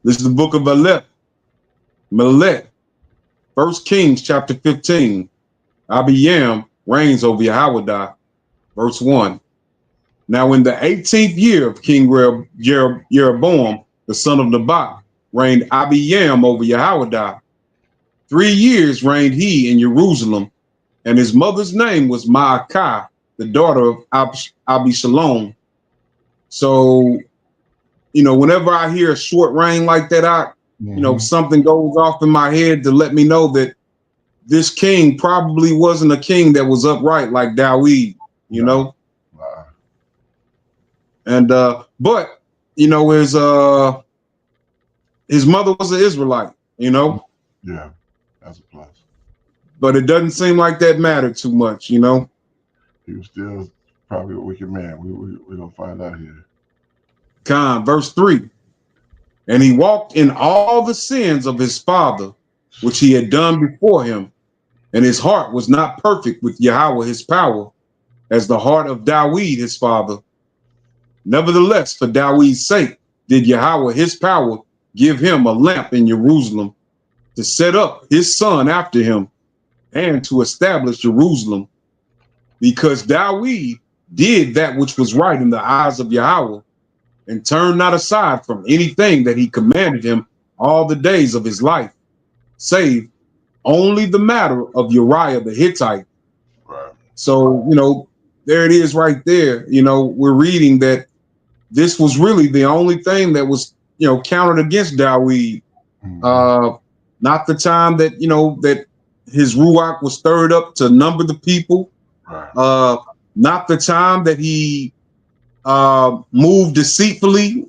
This is the book of Aleph. Melech. 1 Kings chapter 15. Abiam reigns over Yahweh. Verse 1. Now in the 18th year of King Jeroboam, the son of Nebat, reigned Abiam over Yahweh. 3 years reigned he in Jerusalem, and his mother's name was Maacah, the daughter of Abishalom. So, whenever I hear a short reign like that, something goes off in my head to let me know that this king probably wasn't a king that was upright like David, know. Wow. And but his mother was an Israelite, Yeah, that's a plus. But it doesn't seem like that mattered too much, He was still probably a wicked man. We're gonna find out here. Verse 3. And he walked in all the sins of his father, which he had done before him, and his heart was not perfect with Yahweh his power, as the heart of David his father. Nevertheless, for David's sake, did Yahweh his power give him a lamp in Jerusalem, to set up his son after him, and to establish Jerusalem, because David did that which was right in the eyes of Yahweh, and turned not aside from anything that he commanded him all the days of his life, save only the matter of Uriah the Hittite. Right. So, there it is right there. We're reading that this was really the only thing that was, counted against David. Mm-hmm. Not the time that, that his Ruach was stirred up to number the people. Right. Not the time that he moved deceitfully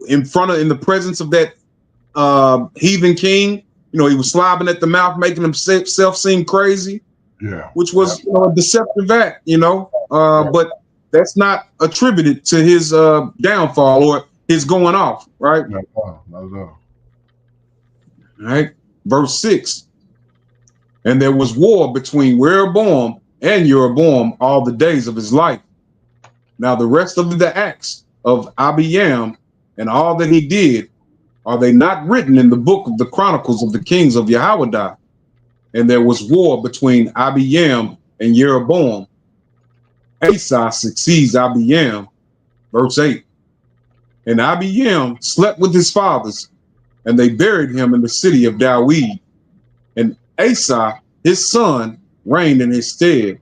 in the presence of that heathen king. He was slobbing at the mouth, making himself seem crazy. Yeah. Which was a deceptive act, but that's not attributed to his downfall or his going off, right? Not at all. All right. Verse 6. And there was war between Rehoboam and Jeroboam all the days of his life. Now the rest of the acts of Abiyam and all that he did, are they not written in the book of the Chronicles of the kings of Jehoiada? And there was war between Abiyam and Jeroboam. Asa succeeds Abiyam. Verse 8. And Abiyam slept with his fathers, and they buried him in the city of Dawid. And Asa, his son, reigned in his stead.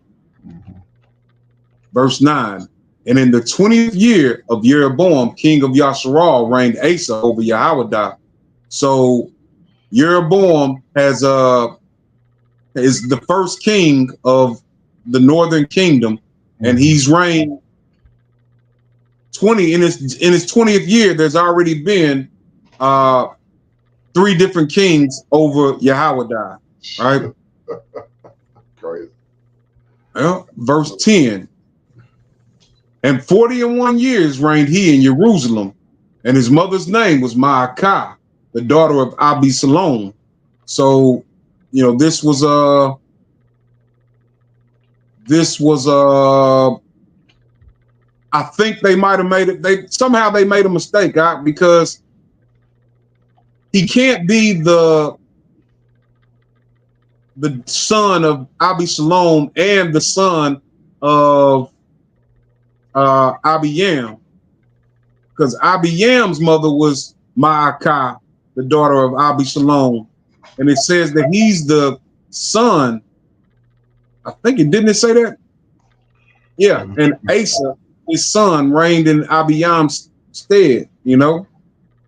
Verse 9. And in the 20th year of Jeroboam, king of Yasharal, reigned Asa over Jehoiada. So Jeroboam is the first king of the northern kingdom, and he's reigned 20 in his 20th year. There's already been 3 different kings over Jehoiada, right? Crazy. Well, verse 10. And 41 years reigned he in Jerusalem, and his mother's name was Melaख़im, the daughter of Abisalom. So, you know, this was I think they might have made it. They made a mistake, because he can't be the son of Abisalom and the son of Abiyam, because Abiyam's mother was Ma'akah, the daughter of Abisalom, and it says that he's the son. I think it didn't say that. Yeah, and Asa, his son, reigned in Abiyam's stead. You know.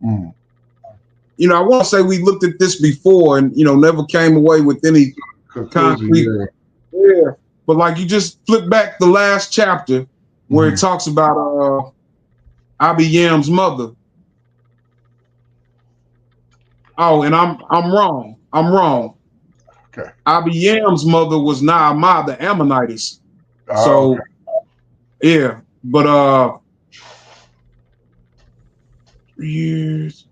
You know, I want to say we looked at this before, and never came away with any concrete. Yeah, but like you just flip back the last chapter where it talks about Abiyam's mother. Oh, and I'm wrong. Okay. Abiyam's mother was Naamah the Ammonitess. So okay. Yeah, but 3 years.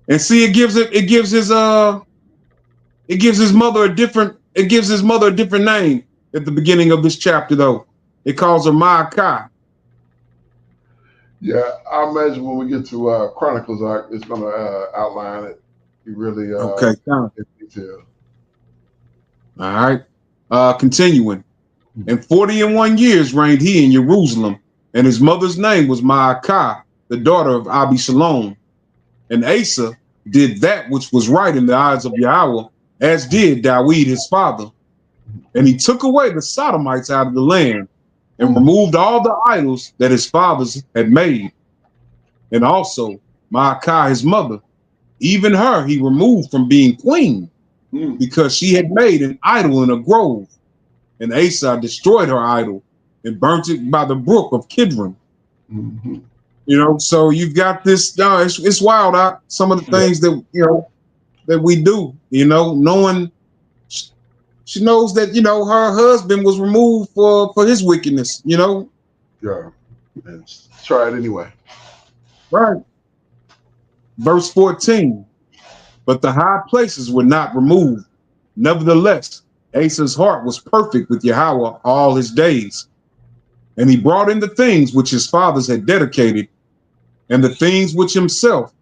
And see, it gives his mother a different name at the beginning of this chapter, though. It calls her Ma'akah. Yeah, I imagine when we get to Chronicles, it's going to outline it. You really Okay, in detail. All right. Continuing. And 41 years reigned he in Jerusalem, and his mother's name was Ma'akah, the daughter of Abisalom. And Asa did that which was right in the eyes of Yahweh, as did Dawid his father. And he took away the Sodomites out of the land, and removed all the idols that his fathers had made. And also Ma'akah his mother, even her he removed from being queen, because she had made an idol in a grove. And Asa destroyed her idol and burnt it by the brook of Kidron. So you've got this. It's wild out. Some of the things that that we do. Knowing she knows that her husband was removed for his wickedness. Yeah, and try it anyway. Right. Verse 14. But the high places were not removed. Nevertheless, Asa's heart was perfect with Yahweh all his days. And he brought in the things which his fathers had dedicated, and the things which himself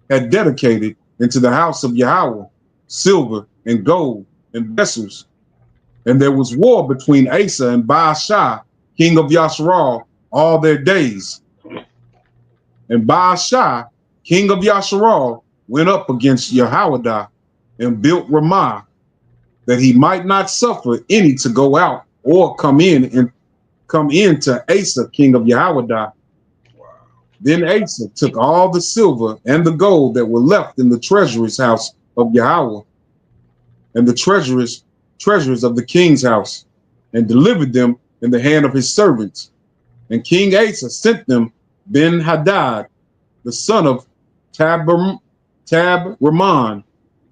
had dedicated into the house of Yahweh, silver and gold and vessels. And there was war between Asa and Baasha, king of Yasharal, all their days. And Baasha, king of Yasharal, went up against Jehoiada and built Ramah, that he might not suffer any to go out or come in to Asa, king of Jehoiada. Then Asa took all the silver and the gold that were left in the treasurer's house of Yahweh, and the treasures of the king's house, and delivered them in the hand of his servants. And King Asa sent them Ben-Hadad, the son of Tab-Ramon,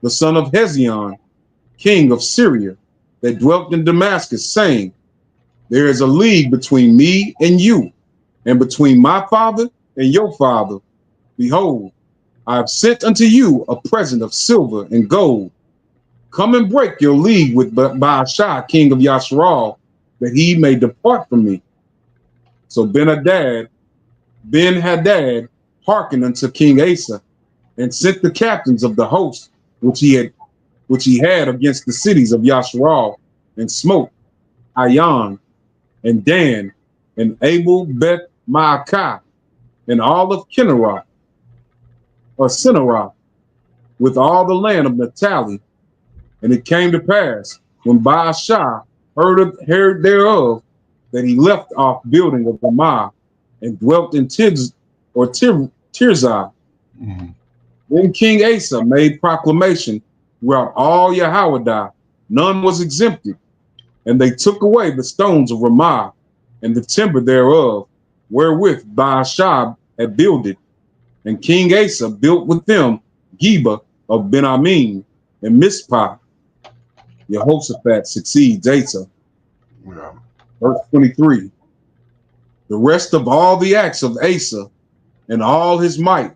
the son of Hezion, king of Syria, that dwelt in Damascus, saying, there is a league between me and you, and between my father and your father. Behold, I have sent unto you a present of silver and gold. Come and break your league with Baasha, king of Yasharal, that he may depart from me. So Ben-Hadad hearkened unto King Asa, and sent the captains of the host which he had against the cities of Yasharal, and smote Ayan and Dan and Abel Beth Maacah and all of Kinneroth or Sinneroth with all the land of Naphtali. And it came to pass when Baasha heard thereof that he left off building of Ramah and dwelt in Tirzah. Mm-hmm. Then King Asa made proclamation throughout all Yahweh, none was exempted, and they took away the stones of Ramah and the timber thereof, wherewith Baasha had builded. And King Asa built with them Geba of Ben-Amin and Mizpah. Jehoshaphat succeeds Asa. Yeah. Verse 23. The rest of all the acts of Asa and all his might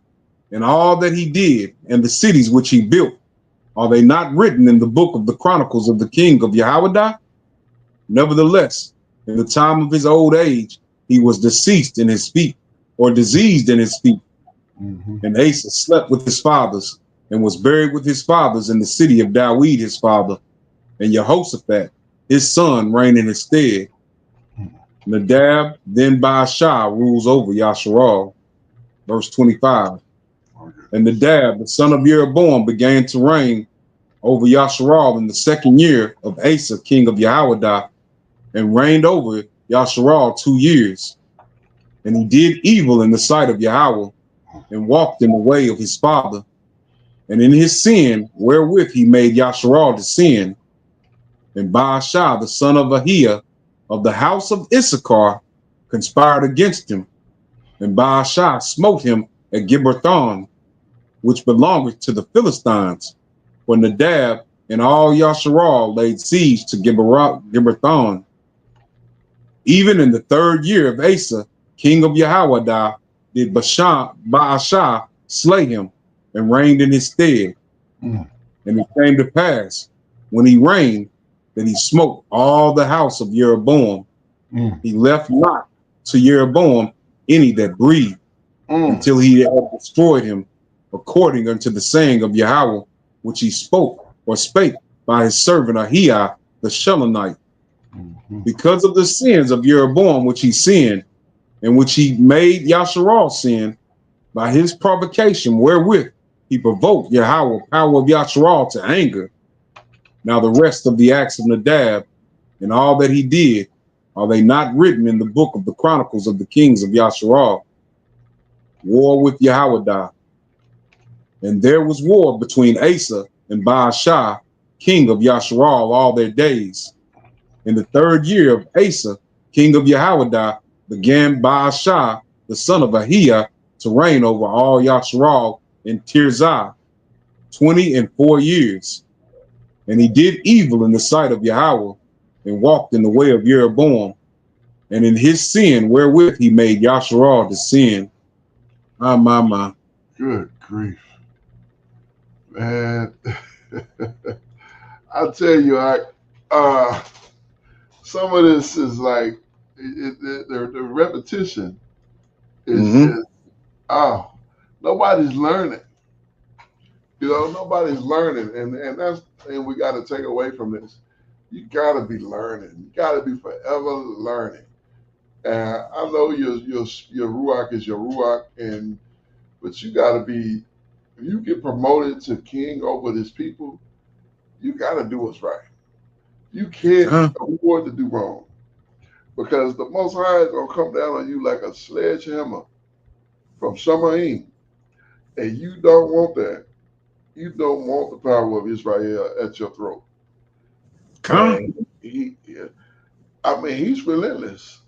and all that he did and the cities which he built, are they not written in the book of the Chronicles of the king of Yahweh? Nevertheless, in the time of his old age, he was deceased in his feet, or diseased in his feet. Mm-hmm. And Asa slept with his fathers, and was buried with his fathers in the city of Dawid his father. And Jehoshaphat, his son, reigned in his stead. Nadab, then Baasha, rules over Yasharal. Verse 25. Okay. And Nadab, the son of Jeroboam, began to reign over Yasharal in the 2nd year of Asa, king of Yahweh, and reigned over Yasharal 2 years. And he did evil in the sight of Yahweh, and walked in the way of his father, and in his sin, wherewith he made Yasharal to sin. And Baasha, the son of Ahiah, of the house of Issachar, conspired against him. And Baasha smote him at Gibbethon, which belongeth to the Philistines. For Nadab and all Yasharal laid siege to Gibbethon. Even in the 3rd year of Asa, king of Yahweh, did Baasha slay him, and reigned in his stead. Mm. And it came to pass, when he reigned, that he smote all the house of Jeroboam. Mm. He left not to Jeroboam any that breathed, until he had destroyed him, according unto the saying of Yahweh, which he spoke or spake by his servant Ahiah the Shilonite. Mm-hmm. Because of the sins of Jeroboam which he sinned, and which he made Yasharal sin, by his provocation wherewith he provoked Yahweh, power of Yasharal, to anger. Now the rest of the acts of Nadab and all that he did, are they not written in the book of the Chronicles of the kings of Yasharal? War with Yahweh. And there was war between Asa and Baasha, king of Yasharal, all their days. In the 3rd year of Asa, king of Yahweh, began Baasha, the son of Ahiah, to reign over all Yasharal in Tirzah 24 years. And he did evil in the sight of Yahweh, and walked in the way of Jeroboam, and in his sin wherewith he made Yasharal to sin. My. Good grief, man! I tell you, some of this is like the repetition is just nobody's learning. You know, nobody's learning, and that's the thing we got to take away from this. You got to be learning. You got to be forever learning. And I know your ruach is your ruach, but you got to be. If you get promoted to king over this people, you got to do what's right. You can't afford to do wrong, because the Most High is gonna come down on you like a sledgehammer from Shamaim, and you don't want that. You don't want the power of Israel at your throat. And I mean, he's relentless,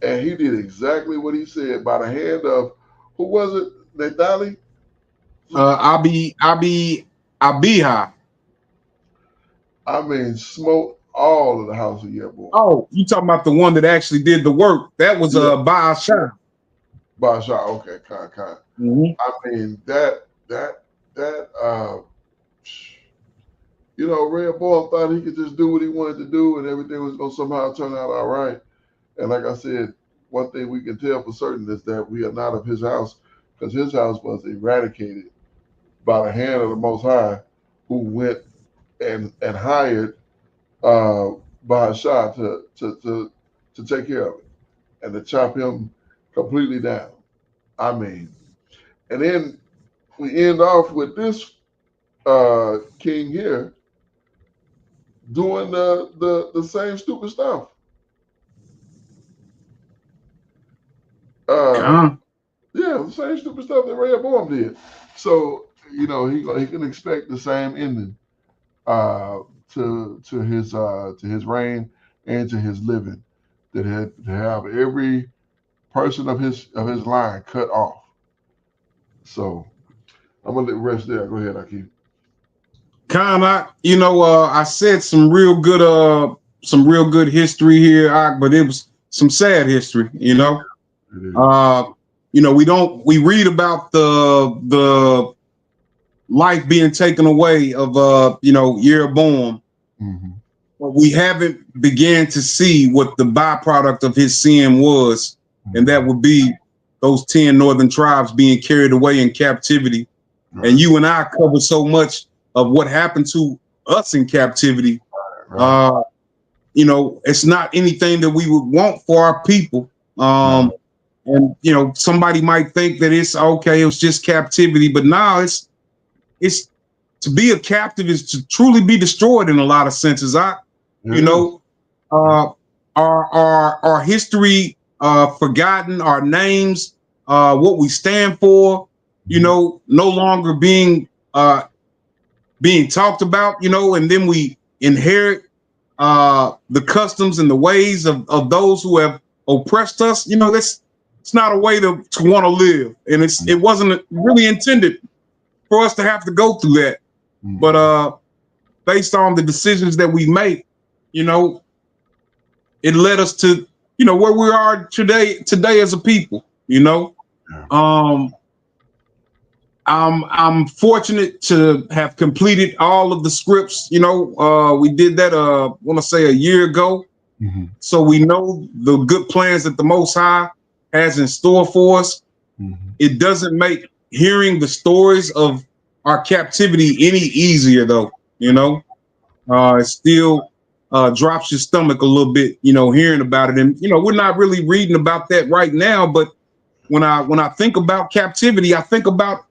and he did exactly what he said by the hand of, who was it? Nadali? Abihah. I mean, smote all of the house of Jeroboam. Oh, you talking about the one that actually did the work? That was Yeah. Baasha. Basha, okay, kind. Mhm. I mean that Rehoboam thought he could just do what he wanted to do and everything was gonna somehow turn out all right. And like I said, one thing we can tell for certain is that we are not of his house, because his house was eradicated by the hand of the Most High, who went and hired uh, Bahasha to take care of it and to chop him completely down. I mean, and then we end off with this king here doing the same stupid stuff. Uh, Con. yeah, the same stupid stuff that Rehoboam did. So he can expect the same ending uh, to his reign and to his living, that had to have every person of his line cut off. So I'm gonna let the rest there. Go ahead, Akeem. Con, I said some real good history here, but it was some sad history. It is. Uh, we read about the life being taken away of Jeroboam, Mm-hmm. but we haven't began to see what the byproduct of his sin was, and that Mm-hmm. would be those 10 northern tribes being carried away in captivity. And Right, you and I covered so much of what happened to us in captivity. right, Uh, it's not anything that we would want for our people. no, And somebody might think that it's okay, it was just captivity, but now it's to be a captive is to truly be destroyed in a lot of senses. it You is. know, uh, our history forgotten, our names, what we stand for, Mm-hmm. no longer being talked about, and then we inherit the customs and the ways of those who have oppressed us. That's it's not a way to want to live, and it wasn't really intended for us to have to go through that. But Mm-hmm. based on the decisions that we make, you know, it led us to where we are today as a people. Yeah. Um, I'm fortunate to have completed all of the scripts. We did that I want to say a year ago. Mm-hmm. So we know the good plans that the Most High has in store for us. Mm-hmm. It doesn't make hearing the stories of our captivity any easier, though. It still drops your stomach a little bit, hearing about it. And we're not really reading about that right now. But when I think about captivity, I think about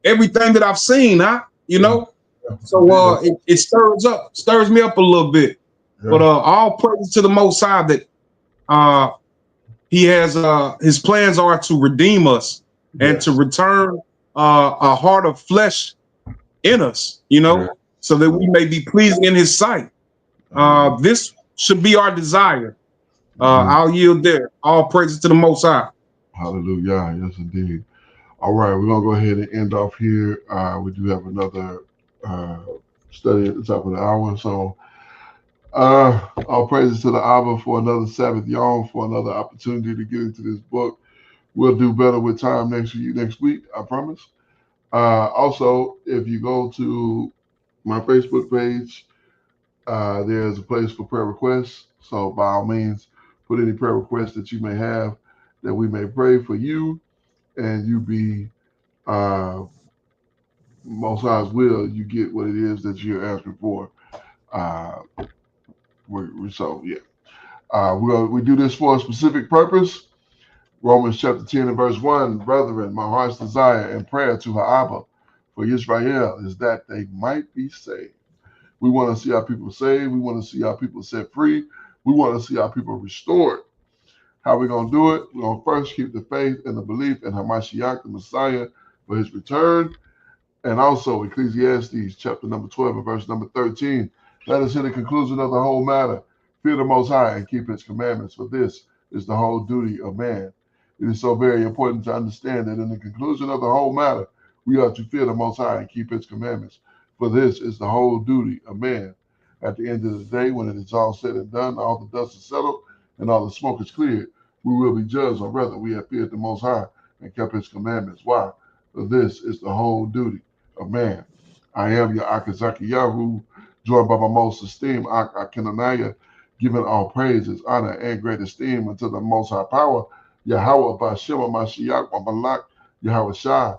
everything that I've seen. Yeah. Yeah. You So did that. it stirs me up a little bit. But Yeah. all praise to the Most High that uh, He has His plans are to redeem us and to Yes. return a heart of flesh in us. Yeah. So that we may be pleasing in His sight. Hallelujah. This should be our desire. Indeed. I'll yield there. All praises to the Most High. Hallelujah. Yes, indeed. All right, we're gonna go ahead and end off here. We do have another uh, study at the top of the hour, so all praises to the Abba for another Sabbath Yom, for another opportunity to get into this book. We'll do better with time next week, I promise. Also, if you go to my Facebook page, there's a place for prayer requests. So by all means, put any prayer requests that you may have, that we may pray for you and you be uh, Most High's will, you get what it is that you're asking for. Uh, so yeah, we do this for a specific purpose. Romans chapter 10 and verse 1, brethren, my heart's desire and prayer to Abba for Israel is that they might be saved. We want to see our people saved. We want to see our people set free. We want to see our people restored. How are we going to do it? We're going to first keep the faith and the belief in Hamashiach, the Messiah, for his return. And also Ecclesiastes chapter number 12 and verse number 13. Let us hear the conclusion of the whole matter. Fear the Most High and keep his commandments, for this is the whole duty of man. It is so very important to understand that in the conclusion of the whole matter, we are to fear the Most High and keep his commandments, for this is the whole duty of man. At the end of the day, when it is all said and done, all the dust is settled and all the smoke is cleared, we will be judged on whether we have feared the Most High and kept his commandments. Why? For this is the whole duty of man. I am your Akazaki Yahu, joined by my most esteemed Akinanaya, giving all praises, honor, and great esteem unto the most high power, Yahweh Bashima Mashiach Malak, Yahweh Shai,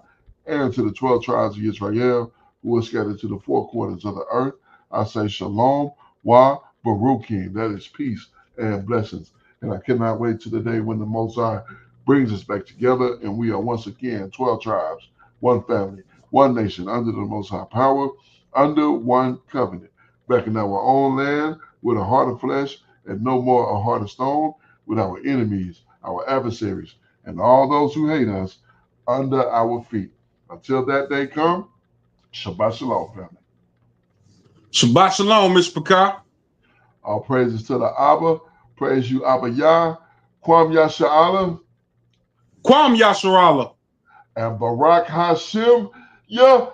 and to the 12 tribes of Israel who are scattered to the four quarters of the earth. I say shalom, wa baruchim, that is peace and blessings. And I cannot wait to the day when the Most High brings us back together and we are once again 12 tribes, one family, one nation, under the Most High power, under one covenant, back in our own land with a heart of flesh and no more a heart of stone, with our enemies, our adversaries, and all those who hate us under our feet. Until that day come, Shabbat Shalom, family. Shabbat Shalom, Mr. Pekah. All praises to the Abba. Praise you, Abba Yah. Kwam Yasha'ala. Kwam Yasharallah. And Barak Hashem Yahweh.